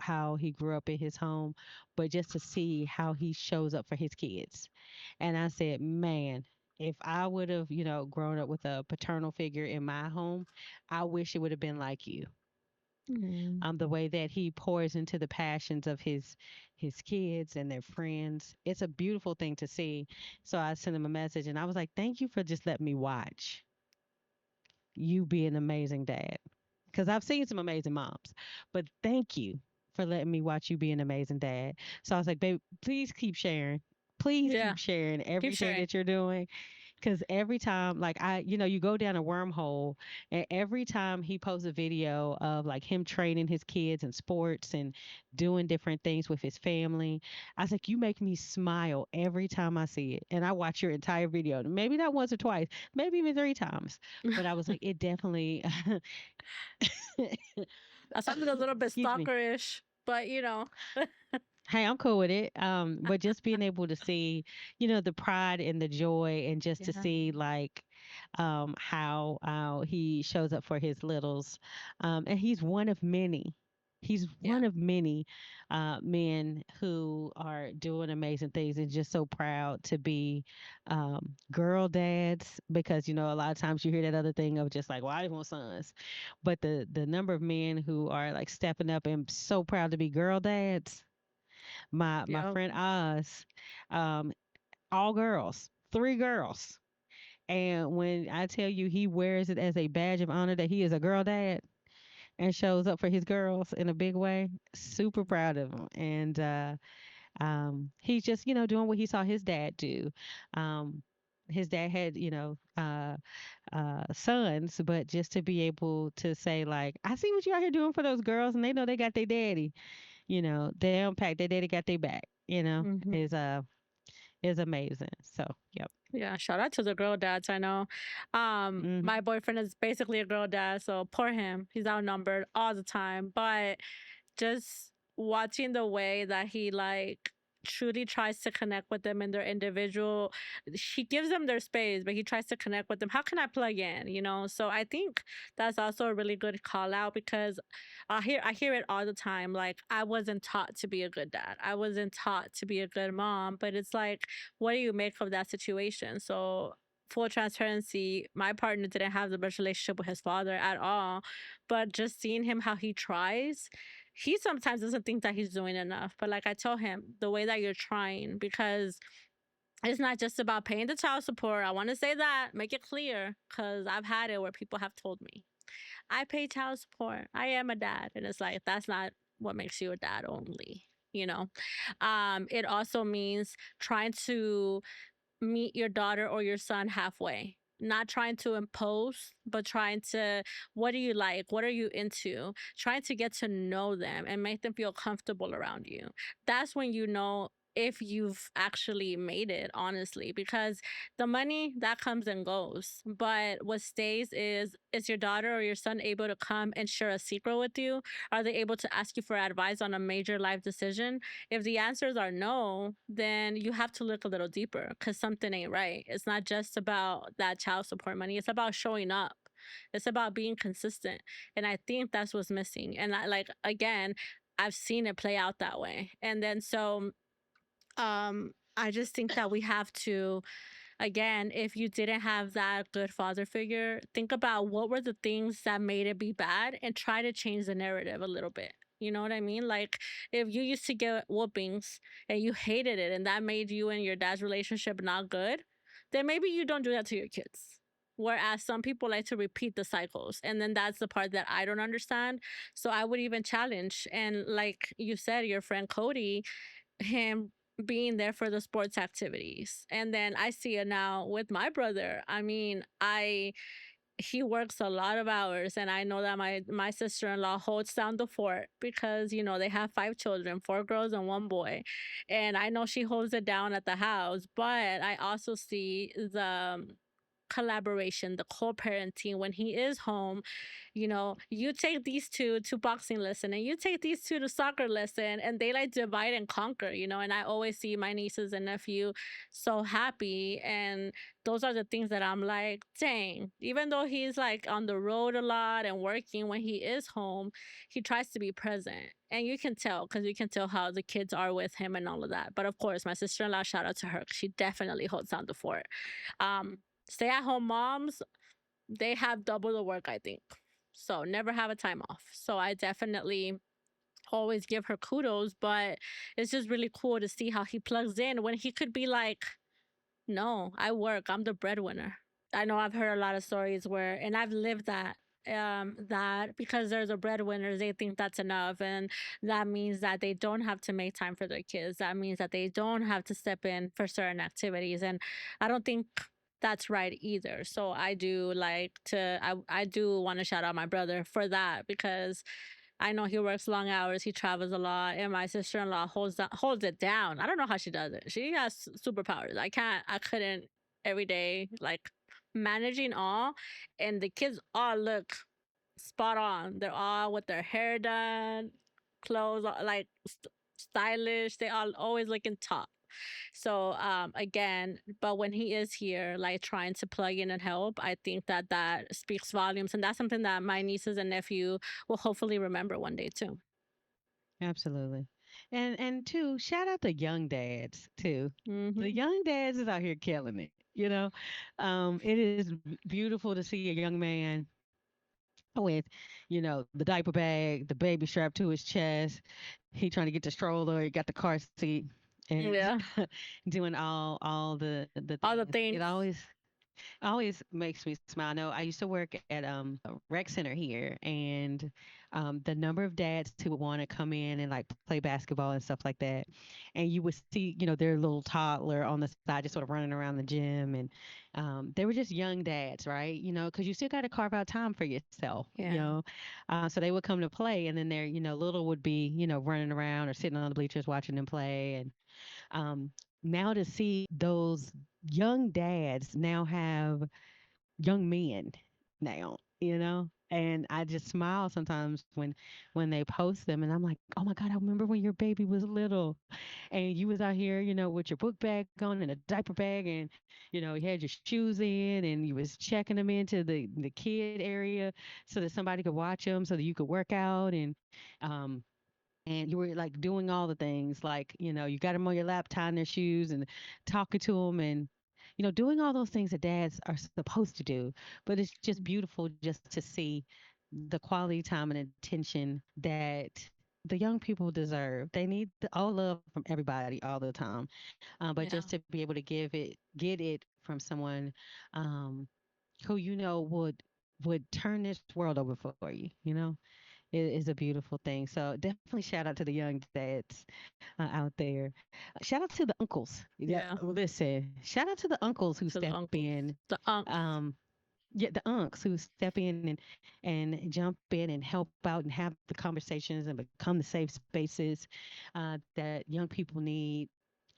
how he grew up in his home, but just to see how he shows up for his kids. And I said, man, if I would have, grown up with a paternal figure in my home, I wish it would have been like you. Mm. The way that he pours into the passions of his kids and their friends. It's a beautiful thing to see. So I sent him a message and I was like, "Thank you for just letting me watch you be an amazing dad." Because I've seen some amazing moms, but thank you for letting me watch you be an amazing dad. So I was like, "Babe, please keep sharing. Please Yeah. keep sharing Keep everything sharing. that you're doing." Because every time, like you go down a wormhole, and every time he posts a video of like him training his kids in sports and doing different things with his family, I was like, you make me smile every time I see it. And I watch your entire video, maybe not once or twice, maybe even three times. But I was like, it definitely, That sounded a little bit excuse me. stalkerish, but Hey, I'm cool with it. But just being able to see, the pride and the joy, and just to yeah. see like how he shows up for his littles, and he's one of many. He's Yeah. one of many men who are doing amazing things, and just so proud to be girl dads. Because a lot of times you hear that other thing of just like, well, I just want sons, but the number of men who are like stepping up and so proud to be girl dads. My Yep. friend Oz, um, all girls, three girls. And when I tell you he wears it as a badge of honor that he is a girl dad and shows up for his girls in a big way, super proud of him. And he's just, doing what he saw his dad do. Um, his dad had, sons, but just to be able to say, like, I see what you out here doing for those girls, and they know they got their daddy. They unpack. Their daddy got their back. Hmm. Is amazing. So, yep. Yeah, shout out to the girl dads I know. Mhm. My boyfriend is basically a girl dad, so poor him. He's outnumbered all the time. But just watching the way that he like truly tries to connect with them in their individual, he gives them their space, but he tries to connect with them. How can I plug in? So I think that's also a really good call out because I hear it all the time. Like, I wasn't taught to be a good dad, I wasn't taught to be a good mom. But it's like, what do you make of that situation? So, full transparency, my partner didn't have the best relationship with his father at all. But just seeing him, how he tries, he sometimes doesn't think that he's doing enough. But like I told him, the way that you're trying, because it's not just about paying the child support. I want to say that, make it clear, because I've had it where people have told me, I pay child support, I am a dad. And it's like, that's not what makes you a dad only. You know, it also means trying to meet your daughter or your son halfway. Not trying to impose, but trying to, what do you like? What are you into? Trying to get to know them and make them feel comfortable around you. That's when you know if you've actually made it, honestly, because the money that comes and goes. But what stays is your daughter or your son able to come and share a secret with you? Are they able to ask you for advice on a major life decision? If the answers are no, then you have to look a little deeper because something ain't right. It's not just about that child support money, it's about showing up. It's about being consistent. And I think that's what's missing. And like, again, I've seen it play out that way. And then so I just think that we have to, again, if you didn't have that good father figure, think about what were the things that made it be bad and try to change the narrative a little bit. You know what I mean? Like, if you used to get whoopings and you hated it and that made you and your dad's relationship not good, then maybe you don't do that to your kids. Whereas some people like to repeat the cycles. And then that's the part that I don't understand. So I would even challenge. And like you said, your friend Cody, him being there for the sports activities. And then I see it now with my brother. I mean, I he works a lot of hours, and I know that my sister-in-law holds down the fort because they have 5 children, 4 girls and 1 boy. And I know she holds it down at the house, but I also see the collaboration, the co-parenting when he is home. You take these two to boxing lesson and you take these two to soccer lesson, and they like divide and conquer. And I always see my nieces and nephew so happy. And those are the things that I'm like, dang, even though he's like on the road a lot and working, when he is home, he tries to be present. And you can tell, because you can tell how the kids are with him and all of that. But of course, my sister-in-law, shout out to her, 'cause she definitely holds down the fort. um Stay at home moms, they have double the work, I think. So never have a time off. So I definitely always give her kudos, but it's just really cool to see how he plugs in when he could be like, no, I work, I'm the breadwinner. I know I've heard a lot of stories where, and I've lived that because there's a breadwinner, they think that's enough. And that means that they don't have to make time for their kids. That means that they don't have to step in for certain activities. And I don't think that's right either. So I do like to, I do want to shout out my brother for that, because I know he works long hours, he travels a lot, and my sister-in-law holds it down. I don't know how she does it. She has superpowers. I couldn't every day, like, managing all, and the kids all look spot on. They're all with their hair done, clothes like stylish. They all always looking top. So again, but when he is here, like trying to plug in and help, I think that that speaks volumes, and that's something that my nieces and nephew will hopefully remember one day too. Absolutely. And two, shout out the young dads too. The Hmm. young dads is out here killing it. It is beautiful to see a young man with, the diaper bag, the baby strapped to his chest. He trying to get the stroller, he got the car seat, and Yeah, doing all the all the things. It things. always always makes me smile. I know I used to work at rec center here, and the number of dads who would want to come in and like play basketball and stuff like that, and you would see, their little toddler on the side just sort of running around the gym, and they were just young dads, right? Because you still got to carve out time for yourself, Yeah. so they would come to play, and then their little would be running around or sitting on the bleachers watching them play, and um, now to see those young dads now have young men now, and I just smile sometimes when they post them, and I'm like, oh my God, I remember when your baby was little and you was out here, with your book bag on and a diaper bag, and you had your shoes in, and you was checking them into the kid area so that somebody could watch them, so that you could work out, um and you were like doing all the things, like you got them on your lap, tying their shoes and talking to them, and doing all those things that dads are supposed to do. But it's just beautiful just to see the quality time and attention that the young people deserve. They need all love from everybody all the time, but Yeah. just to be able to get it from someone um, who would turn this world over for you. It is a beautiful thing. So definitely shout out to the young dads out there. Shout out to the uncles. Yeah, Yeah. listen. Shout out to the uncles who To the step uncles. in. The unks. Um, yeah, the unks who step in and jump in and help out and have the conversations and become the safe spaces that young people need,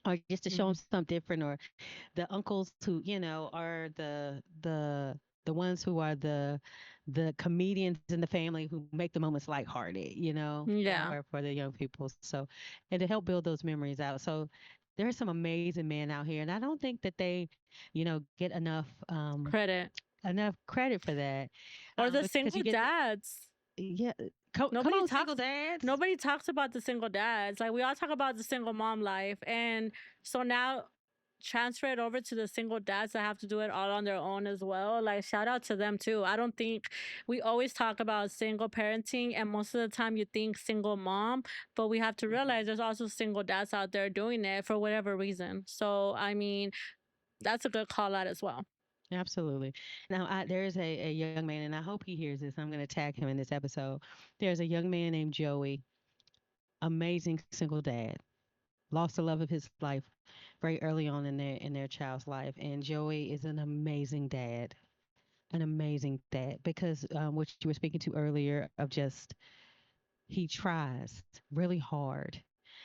or just to show them Mhm. something different, or the uncles who are the ones who are the comedians in the family who make the moments lighthearted, Yeah. for the young people. So, and to help build those memories out. So there are some amazing men out here, and I don't think that they get Credit. enough credit for that, Or the because you single get dads. yeah, come Nobody on, single talks dads. nobody talks about the single dads. Like we all talk about the single mom life. And so now transfer it over to the single dads that have to do it all on their own as well. Like shout out to them too. I don't think we always talk about single parenting and most of the time you think single mom, but we have to Mhm. realize there's also single dads out there doing it for whatever reason. So I mean, that's a good call out as well. Absolutely. Now, there is a young man, and I hope he hears this. I'm going to tag him in this episode. There's a young man named Joey, amazing single dad, lost the love of his life very early on in their child's life, and Joey is an amazing dad, because what you were speaking to earlier of just he tries really hard,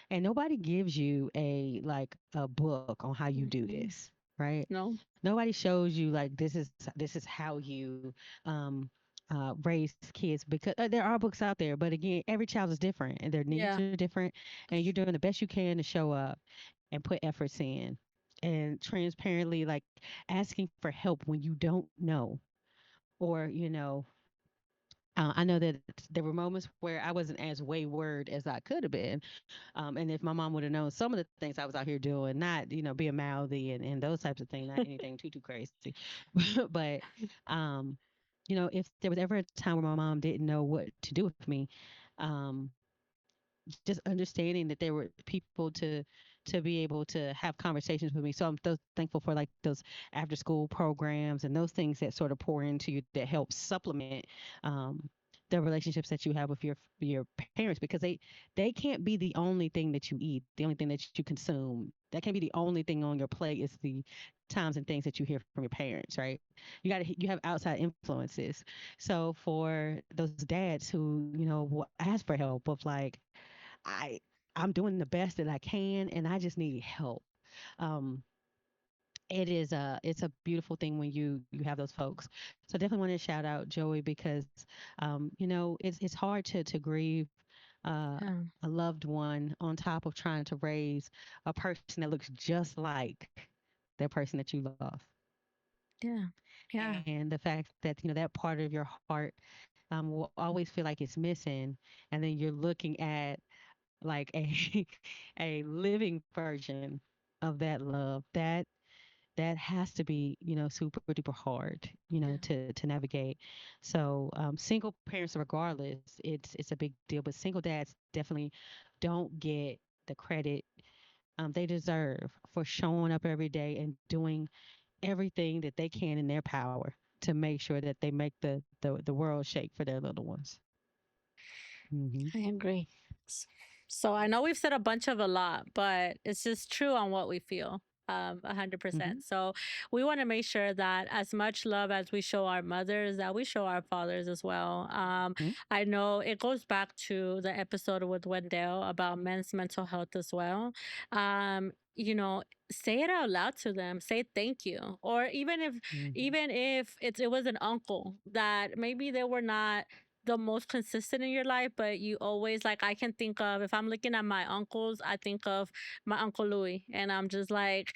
and nobody gives you a book on how you do Mhm. this, right? No. Nobody shows you like this is how you um raise kids, because there are books out there, but again, every child is different and their needs Yeah. are different, and you're doing the best you can to show up and put efforts in, and transparently, like asking for help when you don't know, or I know that there were moments where I wasn't as wayward as I could have been. And if my mom would have known some of the things I was out here doing, not, being mouthy and those types of things, not anything too crazy. But, um, if there was ever a time where my mom didn't know what to do with me, um, just understanding that there were people to be able to have conversations with me. So I'm thankful for like those after school programs and those things that sort of pour into you that help supplement um, the relationships that you have with your parents, because they can't be the only thing that you eat, the only thing that you consume. That can't be the only thing on your plate. Is the times and things that you hear from your parents, right? You have outside influences. So for those dads who will ask for help of like, I I'm doing the best that I can, and I just need help. Um, it's a beautiful thing when you have those folks. So definitely want to shout out Joey, because it's hard to grieve Yeah. a loved one on top of trying to raise a person that looks just like that person that you love. Yeah. Yeah. And the fact that that part of your heart will always feel like it's missing, and then you're looking at like a a living version of that love, that has to be super duper hard Yeah. to navigate. So single parents, regardless, it's a big deal, but single dads definitely don't get the credit they deserve for showing up every day and doing everything that they can in their power to make sure that they make the world shake for their little ones. Hmm. I agree. S- So I know we've said a bunch of a lot, but it's just true on what we feel. 100%. Hmm. So we want to make sure that as much love as we show our mothers, that we show our fathers as well. I know it goes back to the episode with Wendell about men's mental health as well. You know, say it out loud to them. Say thank you, or Hmm. even if it was an uncle that maybe they were not the most consistent in your life, but you always like I can think of if I'm looking at my uncles, I think of my Uncle Louis. And I'm just like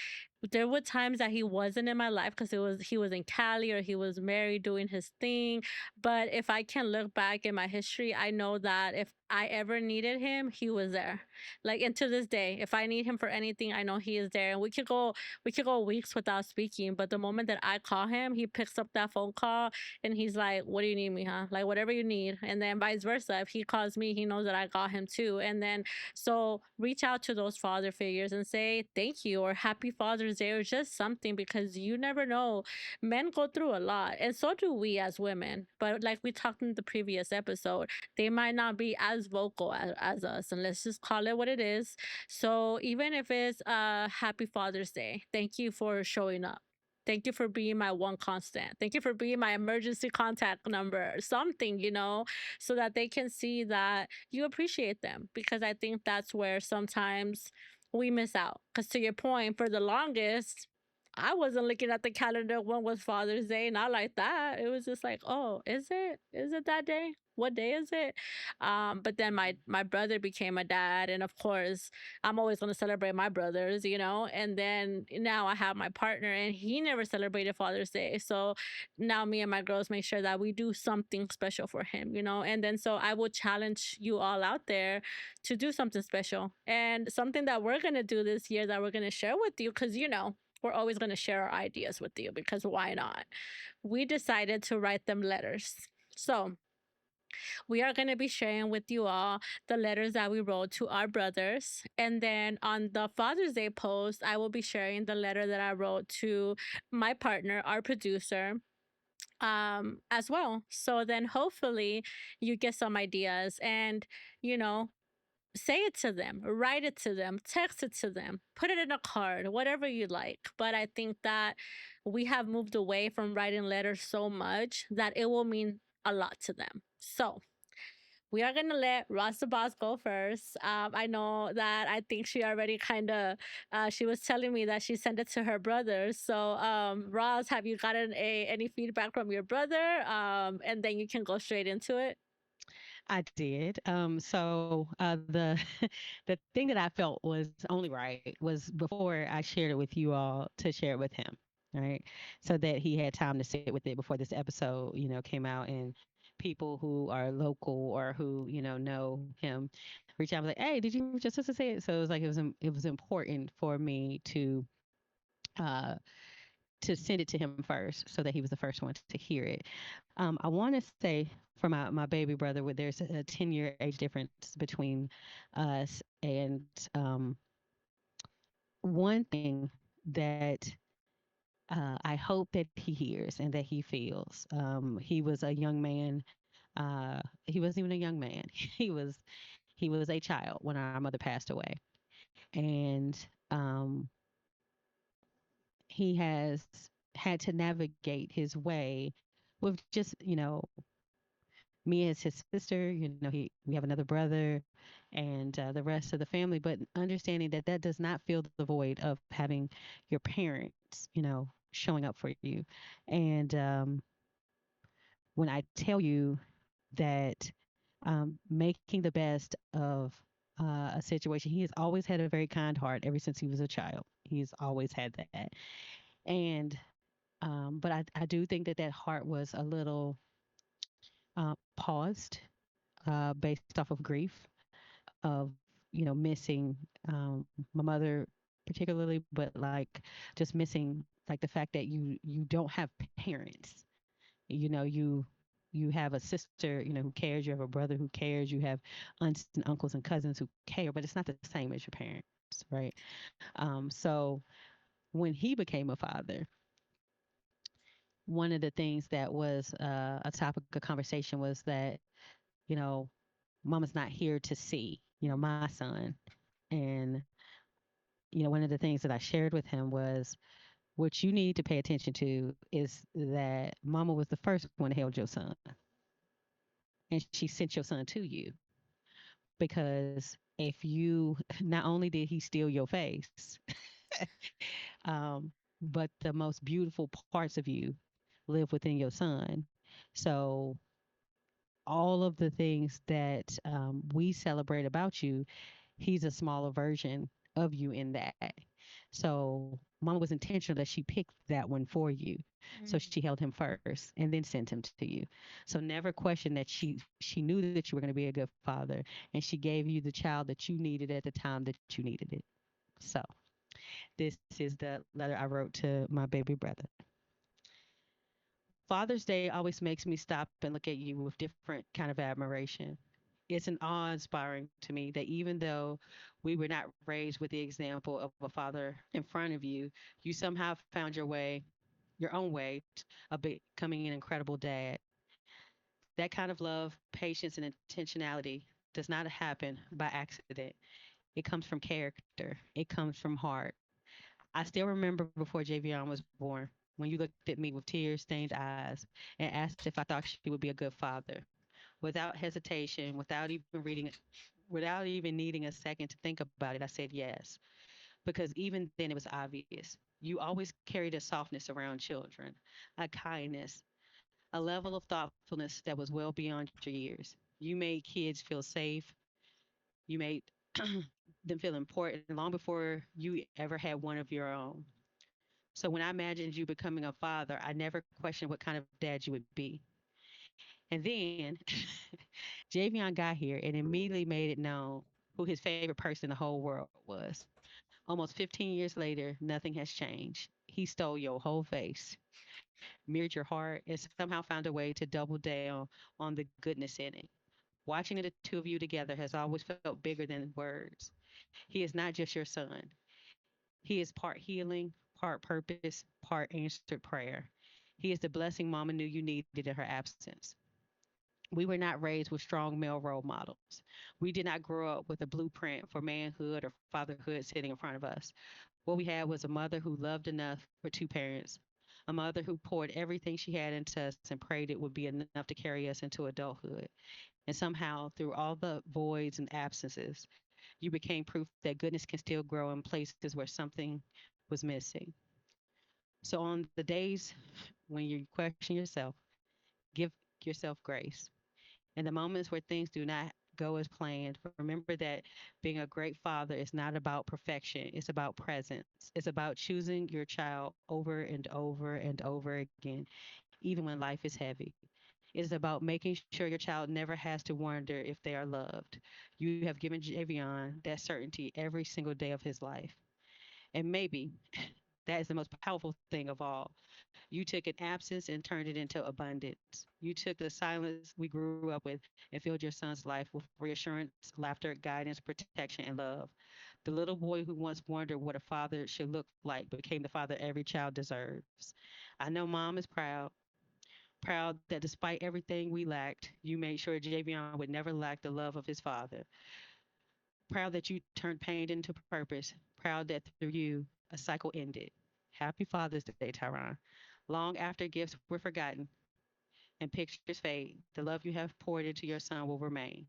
there were times that he wasn't in my life because it was he was in Cali or he was married doing his thing. But if I can look back in my history, I know that if I ever needed him, he was there. Like and to this day, if I need him for anything, I know he is there. And we could go weeks without speaking. But the moment that I call him, he picks up that phone call and he's like, "What do you need me, huh? Like whatever you need." And then vice versa. If he calls me, he knows that I got him too. And then so reach out to those father figures and say thank you or happy Father's Day or just something because you never know. Men go through a lot, and so do we as women. But like we talked in the previous episode, they might not be as vocal as us, and let's just call it what it is. So even if it's happy Father's Day, thank you for showing up. Thank you for being my one constant. Thank you for being my emergency contact number, something, so that they can see that you appreciate them. Because I think that's where sometimes we miss out. Because to your point, for the longest, I wasn't looking at the calendar when was Father's Day, not like that. It was just like, oh, is it? Is it that day? What day is it? But then my brother became a dad, and of course, I'm always going to celebrate my brothers, and then now I have my partner and he never celebrated Father's Day. So now me and my girls make sure that we do something special for him, and then so I would challenge you all out there to do something special and something that we're going to do this year that we're going to share with you because, we're always going to share our ideas with you because why not? We decided to write them letters. So, we are going to be sharing with you all the letters that we wrote to our brothers. And then on the Father's Day post, I will be sharing the letter that I wrote to my partner, our producer, as well. So then hopefully you get some ideas and, you know, say it to them, write it to them, text it to them, put it in a card, whatever you like. But I think that we have moved away from writing letters so much that it will mean a lot to them. So we are gonna let Ross the boss go first. I know that I think she already kind of she was telling me that she sent it to her brother. So Ross, have you gotten any feedback from your brother? And then you can go straight into it. I did. The the thing that I felt was only right was before I shared it with you all to share it with him, right? So that he had time to sit with it before this episode, came out and people who are local or who know him reach out and was like, "Hey, did you hear what your sister said?" So it was like it was important for me uh to send it to him first so that he was the first one to hear it. I want to say for my baby brother, there's a 10-year age difference between us. And one thing that I hope that he hears and that he feels. He was a young man. He wasn't even a young man. He was a child when our mother passed away, and um, he has had to navigate his way with just me as his sister. We have another brother and the rest of the family, but understanding that that does not fill the void of having your parents showing up for you. And when I tell you that making the best of a situation, he has always had a very kind heart ever since he was a child. He's always had that. And but I do think that that heart was a little paused based off of grief of missing my mother particularly, but like just missing like the fact that you don't have parents. You have a sister who cares. You have a brother who cares. You have aunts and uncles and cousins who care, but it's not the same as your parents, right? So when he became a father, one of the things that was a topic of conversation was that, you know, mama's not here to see, my son. And, one of the things that I shared with him was what you need to pay attention to is that mama was the first one who held your son and she sent your son to you because if you, not only did he steal your face, um, but the most beautiful parts of you live within your son. So all of the things that we celebrate about you, he's a smaller version of you in that. So mama was intentional that she picked that one for you. So Mm. she held him first and then sent him to you. So never question that she knew that you were going to be a good father and she gave you the child that you needed at the time that you needed it. So this is the letter I wrote to my baby brother. Father's Day always makes me stop and look at you with different kind of admiration. It's an awe-inspiring to me that even though we were not raised with the example of a father in front of you, you somehow found your own way of becoming an incredible dad. That kind of love, patience, and intentionality does not happen by accident. It comes from character. It comes from heart. I still remember before Javion was born, when you looked at me with tears stained eyes and asked if I thought she would be a good father. Without hesitation, without even needing a second to think about it, I said yes. Because even then it was obvious. You always carried a softness around children, a kindness, a level of thoughtfulness that was well beyond your years. You made kids feel safe. You made them feel important long before you ever had one of your own. So when I imagined you becoming a father, I never questioned what kind of dad you would be. And then Javion got here and immediately made it known who his favorite person in the whole world was. Almost 15 years later, nothing has changed. He stole your whole face, mirrored your heart, and somehow found a way to double down on the goodness in it. Watching the two of you together has always felt bigger than words. He is not just your son, he is part healing, part purpose, part answered prayer. He is the blessing mama knew you needed in her absence. We were not raised with strong male role models. We did not grow up with a blueprint for manhood or fatherhood sitting in front of us. What we had was a mother who loved enough for two parents, a mother who poured everything she had into us and prayed it would be enough to carry us into adulthood. And somehow, through all the voids and absences, you became proof that goodness can still grow in places where something was missing. So, on the days when you question yourself, give yourself grace. In the moments where things do not go as planned, remember that being a great father is not about perfection, it's about presence. It's about choosing your child over and over and over again, even when life is heavy. It is about making sure your child never has to wonder if they are loved. You have given Javion that certainty every single day of his life. And maybe that is the most powerful thing of all. You took an absence and turned it into abundance. You took the silence we grew up with and filled your son's life with reassurance, laughter, guidance, protection, and love. The little boy who once wondered what a father should look like became the father every child deserves. I know mom is proud that despite everything we lacked, you made sure Javion would never lack the love of his father. Proud that you turned pain into purpose. Proud that through you, a cycle ended. Happy Father's Day, Tyron. Long after gifts were forgotten and pictures fade, the love you have poured into your son will remain.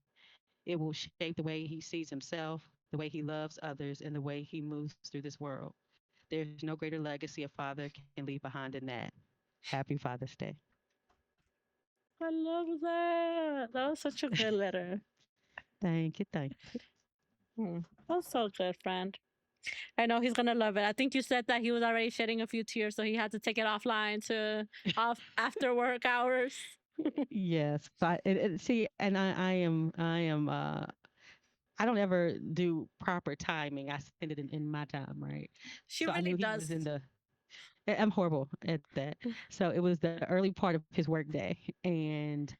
It will shape the way he sees himself, the way he loves others, and the way he moves through this world. There's no greater legacy a father can leave behind than that. Happy Father's Day. I love that. That was such a good letter. Thank you. Thank you. Hmm. That was so good, friend. I know he's gonna love it. I think you said that he was already shedding a few tears, so he had to take it offline to off after work hours. Yes, but see, and I don't ever do proper timing. I send it in my time, right? She So I knew really he was does. in the. I'm horrible at that. So it was the early part of his work day, and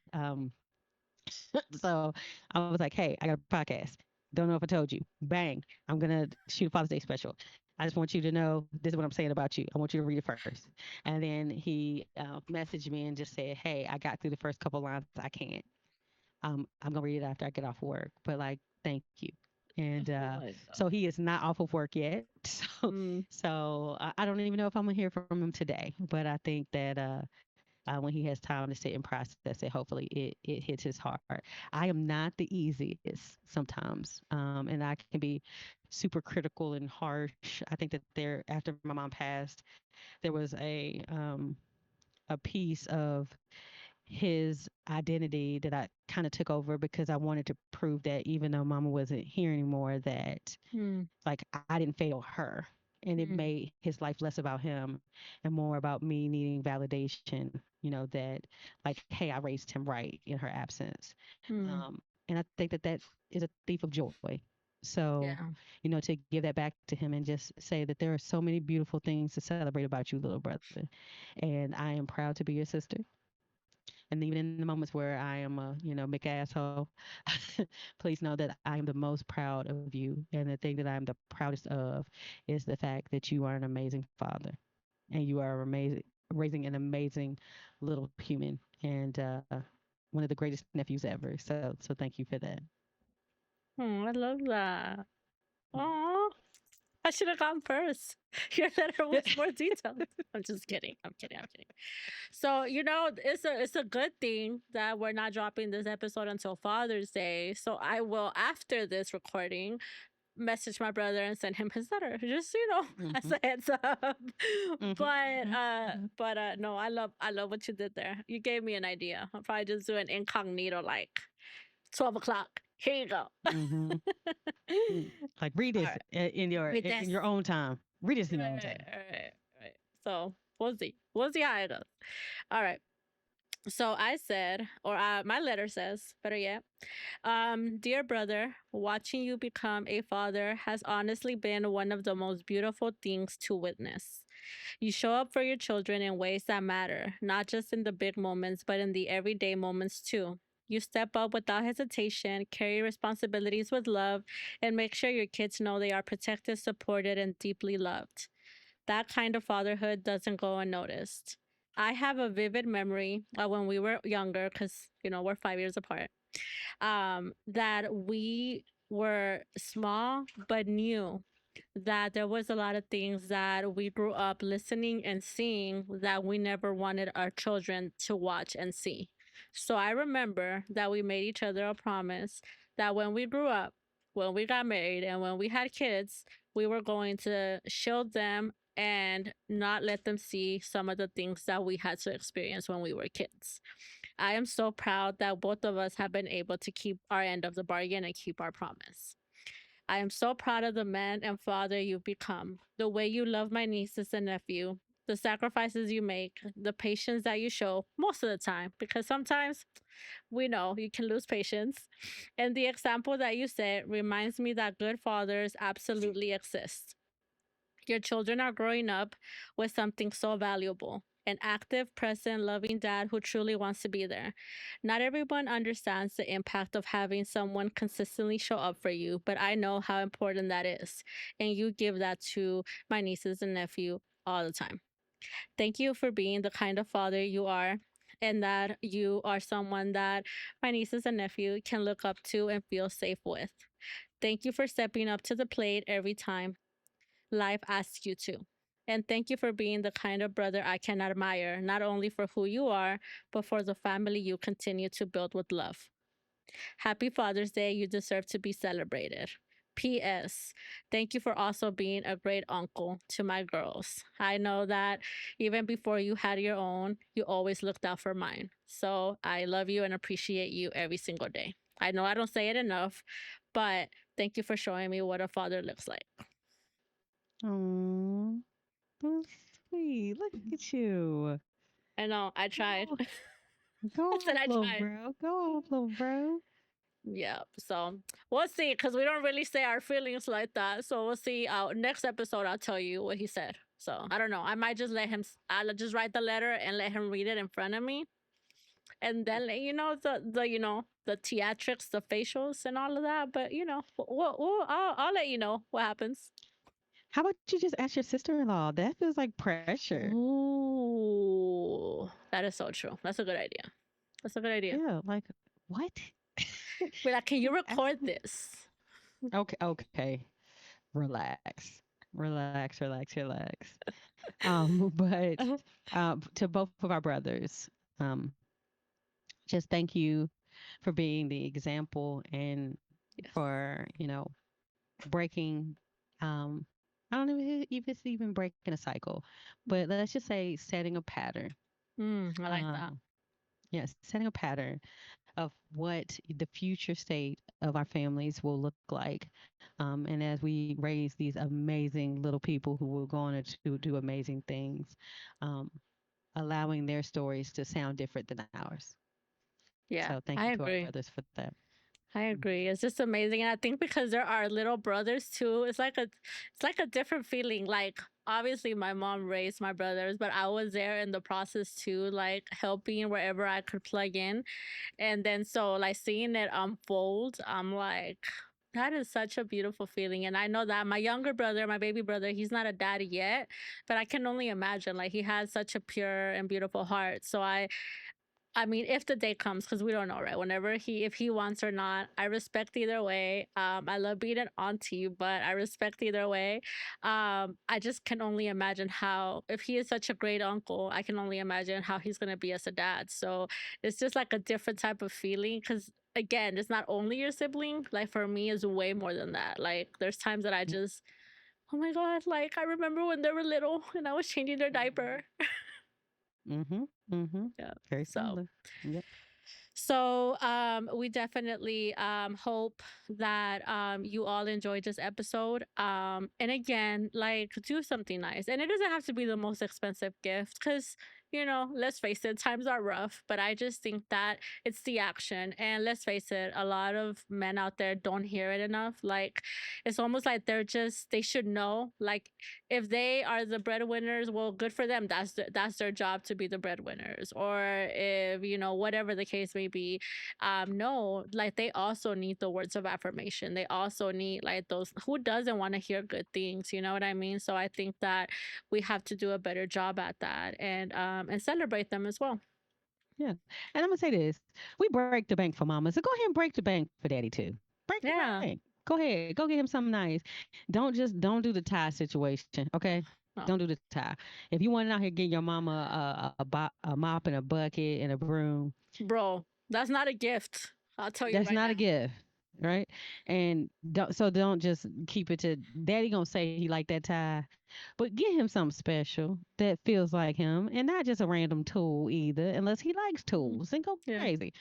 so I was like, "Hey, I got a podcast. Don't know if I told you. Bang! I'm gonna shoot a Father's Day special." I just want you to know this is what I'm saying about you. I want you to read it first. And then he messaged me and just said, hey, I got through the first couple lines. I can't. I'm gonna read it after I get off work. But like, thank you. And Oh my so god. he is not off of work yet. So Mm, I don't even know if I'm gonna hear from him today. But I think that when he has time to sit and process it, hopefully it hits his heart. I am not the easiest sometimes, and I can be super critical and harsh. I think that there after my mom passed, there was a piece of his identity that I kind of took over because I wanted to prove that even though mama wasn't here anymore, that mm, like I didn't fail her. And it mm, made his life less about him and more about me needing validation, that like, hey, I raised him right in her absence. mm. And I think that that is a thief of joy. So, Yeah. to give that back to him and just say that there are so many beautiful things to celebrate about you, little brother. And I am proud to be your sister. And even in the moments where I am a, big asshole, please know that I am the most proud of you. And the thing that I'm the proudest of is the fact that you are an amazing father and you are amazing, raising an amazing little human and one of the greatest nephews ever. So thank you for that. I love that. Oh, I should have gone first. Your letter was more detailed. I'm just kidding. I'm kidding. I'm kidding. So it's a good thing that we're not dropping this episode until Father's Day. So I will, after this recording, message my brother and send him his letter. Just as Hmm. a heads up. Hmm. But no, I love what you did there. You gave me an idea. I'll probably just do an incognito like 12 o'clock. Here you go. Hmm. Like read All this right. in With your this. own time. Read this in your own time. All right. So we'll see. We'll see how it goes. All right. So I said, or my letter says, better yet, dear brother, watching you become a father has honestly been one of the most beautiful things to witness. You show up for your children in ways that matter, not just in the big moments, but in the everyday moments too. You step up without hesitation, carry responsibilities with love, and make sure your kids know they are protected, supported, and deeply loved. That kind of fatherhood doesn't go unnoticed. I have a vivid memory of when we were younger, because, we're 5 years apart, that we were small but knew that there was a lot of things that we grew up listening and seeing that we never wanted our children to watch and see. So I remember that we made each other a promise that when we grew up, when we got married, and when we had kids, we were going to shield them and not let them see some of the things that we had to experience when we were kids. I am so proud that both of us have been able to keep our end of the bargain and keep our promise. I am so proud of the man and father you've become, the way you love my nieces and nephew, the sacrifices you make, the patience that you show most of the time, because sometimes we know you can lose patience. And the example that you set reminds me that good fathers absolutely exist. Your children are growing up with something so valuable, an active, present, loving dad who truly wants to be there. Not everyone understands the impact of having someone consistently show up for you, but I know how important that is. And you give that to my nieces and nephew all the time. Thank you for being the kind of father you are, and that you are someone that my nieces and nephew can look up to and feel safe with. Thank you for stepping up to the plate every time life asks you to. And thank you for being the kind of brother I can admire, not only for who you are, but for the family you continue to build with love. Happy Father's Day. You deserve to be celebrated. P.S. Thank you for also being a great uncle to my girls. I know that even before you had your own, you always looked out for mine. So I love you and appreciate you every single day. I know I don't say it enough, but thank you for showing me what a father looks like. Oh, that's sweet. Look at you. I know I tried. Go, I go said off, I little tried. bro. Go off, little bro. Yeah. So we'll see, because we don't really say our feelings like that. So we'll see. Next episode, I'll tell you what he said. So I don't know. I might just let him. I'll just write the letter and let him read it in front of me, and then let you know the theatrics, the facials, and all of that. But I'll let you know what happens. How about you just ask your sister-in-law? That feels like pressure. Ooh, that is so true. That's a good idea. That's a good idea. Yeah, like what? Be like, can you Ask record me. this? Okay, okay. Relax. Relax, relax, relax. But to both of our brothers, um, just thank you for being the example and Yes. for, breaking um I don't know if it's even breaking a cycle, but let's just say setting a pattern. I like that. Yes, setting a pattern of what the future state of our families will look like. And as we raise these amazing little people who will go on to do amazing things, um, allowing their stories to sound different than ours. Yeah, So thank you I to our agree. brothers for that. I Mm. agree. It's just amazing. And I think because there are little brothers too, it's like a different feeling. Like obviously my mom raised my brothers, but I was there in the process too, like helping wherever I could plug in. And then so like seeing it unfold, I'm like, that is such a beautiful feeling. And I know that my younger brother, my baby brother, he's not a daddy yet, but I can only imagine like he has such a pure and beautiful heart. So I mean, if the day comes, because we don't know, right? Whenever if he wants or not, I respect either way. I love being an auntie, but I respect either way. I just can only imagine how, if he is such a great uncle, I can only imagine how he's gonna be as a dad. So it's just like a different type of feeling. Because again, it's not only your sibling. Like for me, is way more than that. Like there's times that I just, oh my god, like I remember when they were little and I was changing their diaper. Mhm. Mhm. Yeah. Very So similar. Yep. we definitely hope that you all enjoyed this episode. And again, like do something nice. And it doesn't have to be the most expensive gift because, let's face it, times are rough. But I just think that it's the action. And let's face it, a lot of men out there don't hear it enough. Like, it's almost like they should know. Like, if they are the breadwinners, well, good for them. That's their job to be the breadwinners. Or if whatever the case may be, no, like they also need the words of affirmation. They also need like those. Who doesn't want to hear good things? You know what I mean? So I think that we have to do a better job at that and celebrate them as well. Yeah. And I'm gonna say this: we break the bank for mama, so go ahead and break the bank for daddy too. Break the Yeah. bank. Go ahead, go get him something nice. Don't do the tie situation, okay? Don't No, do the tie. If you want out here getting your mama a mop and a bucket and a broom, bro, that's not a gift. I'll tell you that's right not a now, gift, right? And don't just keep it to daddy gonna say he like that tie, but get him something special that feels like him, and not just a random tool either, unless he likes mm, tools. And go yeah, crazy,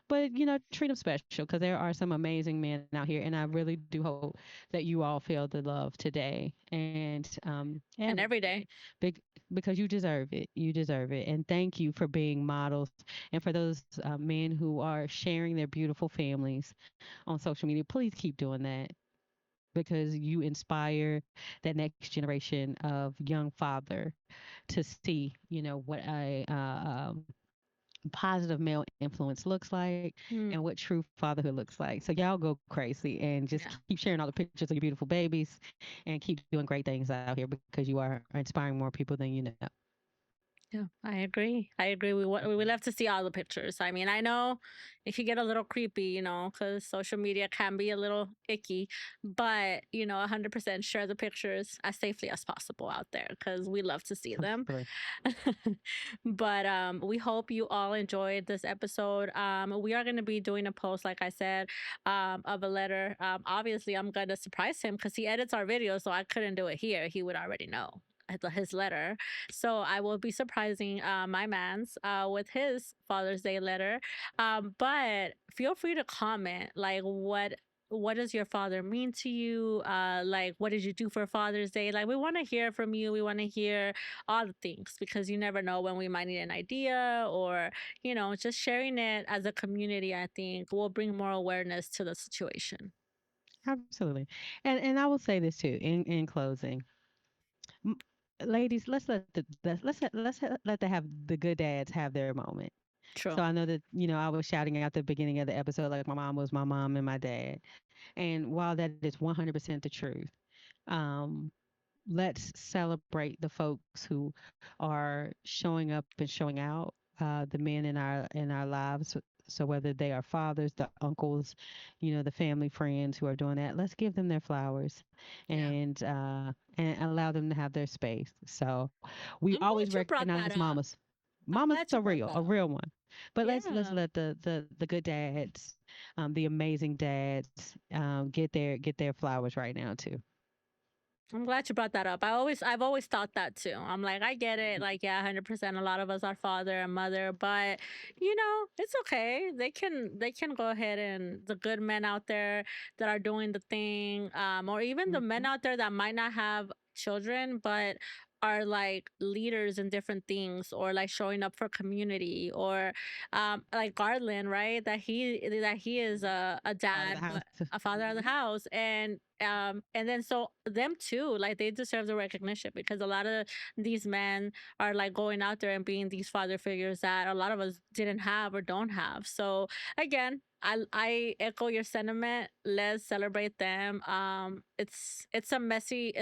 but treat them special because there are some amazing men out here, and I really do hope that you all feel the love today, and and every day. big because you deserve it. You deserve it, and thank you for being models, and for those men who are sharing their beautiful families on social media. Please keep doing that because you inspire that next generation of young father to see, what a positive male influence looks like and Mm, what true fatherhood looks like. So y'all go crazy and just yeah. keep sharing all the pictures of your beautiful babies and keep doing great things out here because you are inspiring more people than you know. Yeah, I agree. I agree. We love to see all the pictures. I mean, I know it can get a little creepy, because social media can be a little icky, but 100% share the pictures as safely as possible out there because we love to see them. Absolutely. But we hope you all enjoyed this episode. We are going to be doing a post, like I said, of a letter. Obviously, I'm going to surprise him because he edits our videos, so I couldn't do it here. He would already know his letter. So I will be surprising my man's with his Father's Day letter. But feel free to comment like what does your father mean to you? Like what did you do for Father's Day? Like we want to hear from you. We want to hear all the things because you never know when we might need an idea or just sharing it as a community. I think will bring more awareness to the situation. Absolutely. And I will say this too in closing. M- Ladies, let's let the good dads have their moment. So True. I know that I was shouting out the beginning of the episode like my mom was my mom and my dad. And while that is 100% the truth, um let's celebrate the folks who are showing up and showing out, the men in our lives. So whether they are fathers, the uncles, the family friends who are doing that, let's give them their flowers, Yeah. and allow them to have their space. So we I'm always glad you brought recognize that up. mamas. I'm Mamas glad are you brought real, that a up. real one. But let's Yeah. let the good dads, the amazing dads, get their flowers right now too. I'm glad you brought that up. I've always thought that too. I'm like, I get it. Like, yeah, 100%. A lot of us are father and mother, but it's okay. They can go ahead, and the good men out there that are doing the thing, or even the men Mhm. out there that might not have children, but are like leaders in different things, or like showing up for community, or like Garland, right? That he is a Part of the dad, house. but a father of the house, and then so them too, like they deserve the recognition, because a lot of these men are like going out there and being these father figures that a lot of us didn't have or don't have. So again, I echo your sentiment. Let's celebrate them. It's a messy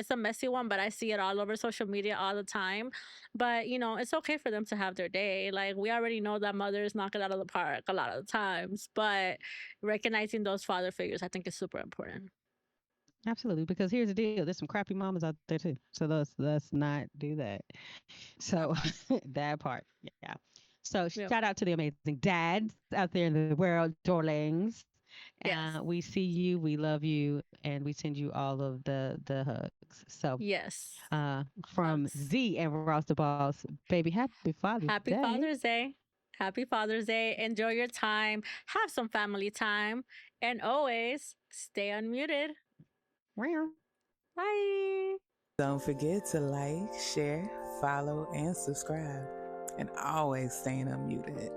one, but I see it all over social media all the time. But it's okay for them to have their day. Like, we already know that mothers knock it out of the park a lot of the times, but recognizing those father figures, I think, is super important. Absolutely, because here's the deal: there's some crappy mamas out there too. So let's not do that. That So part. that part, yeah. So Yep. shout out to the amazing dads out there in the world, darlings. Yes. We see you, we love you, and we send you all of the hugs. So Yes. from Hugs. Z and Ross the Boss, baby, happy Father's Happy Day. Father's Day. Happy Father's Day. Enjoy your time. Have some family time. And always stay unmuted. Meow. Bye. Don't forget to like, share, follow, and subscribe. And always staying unmuted.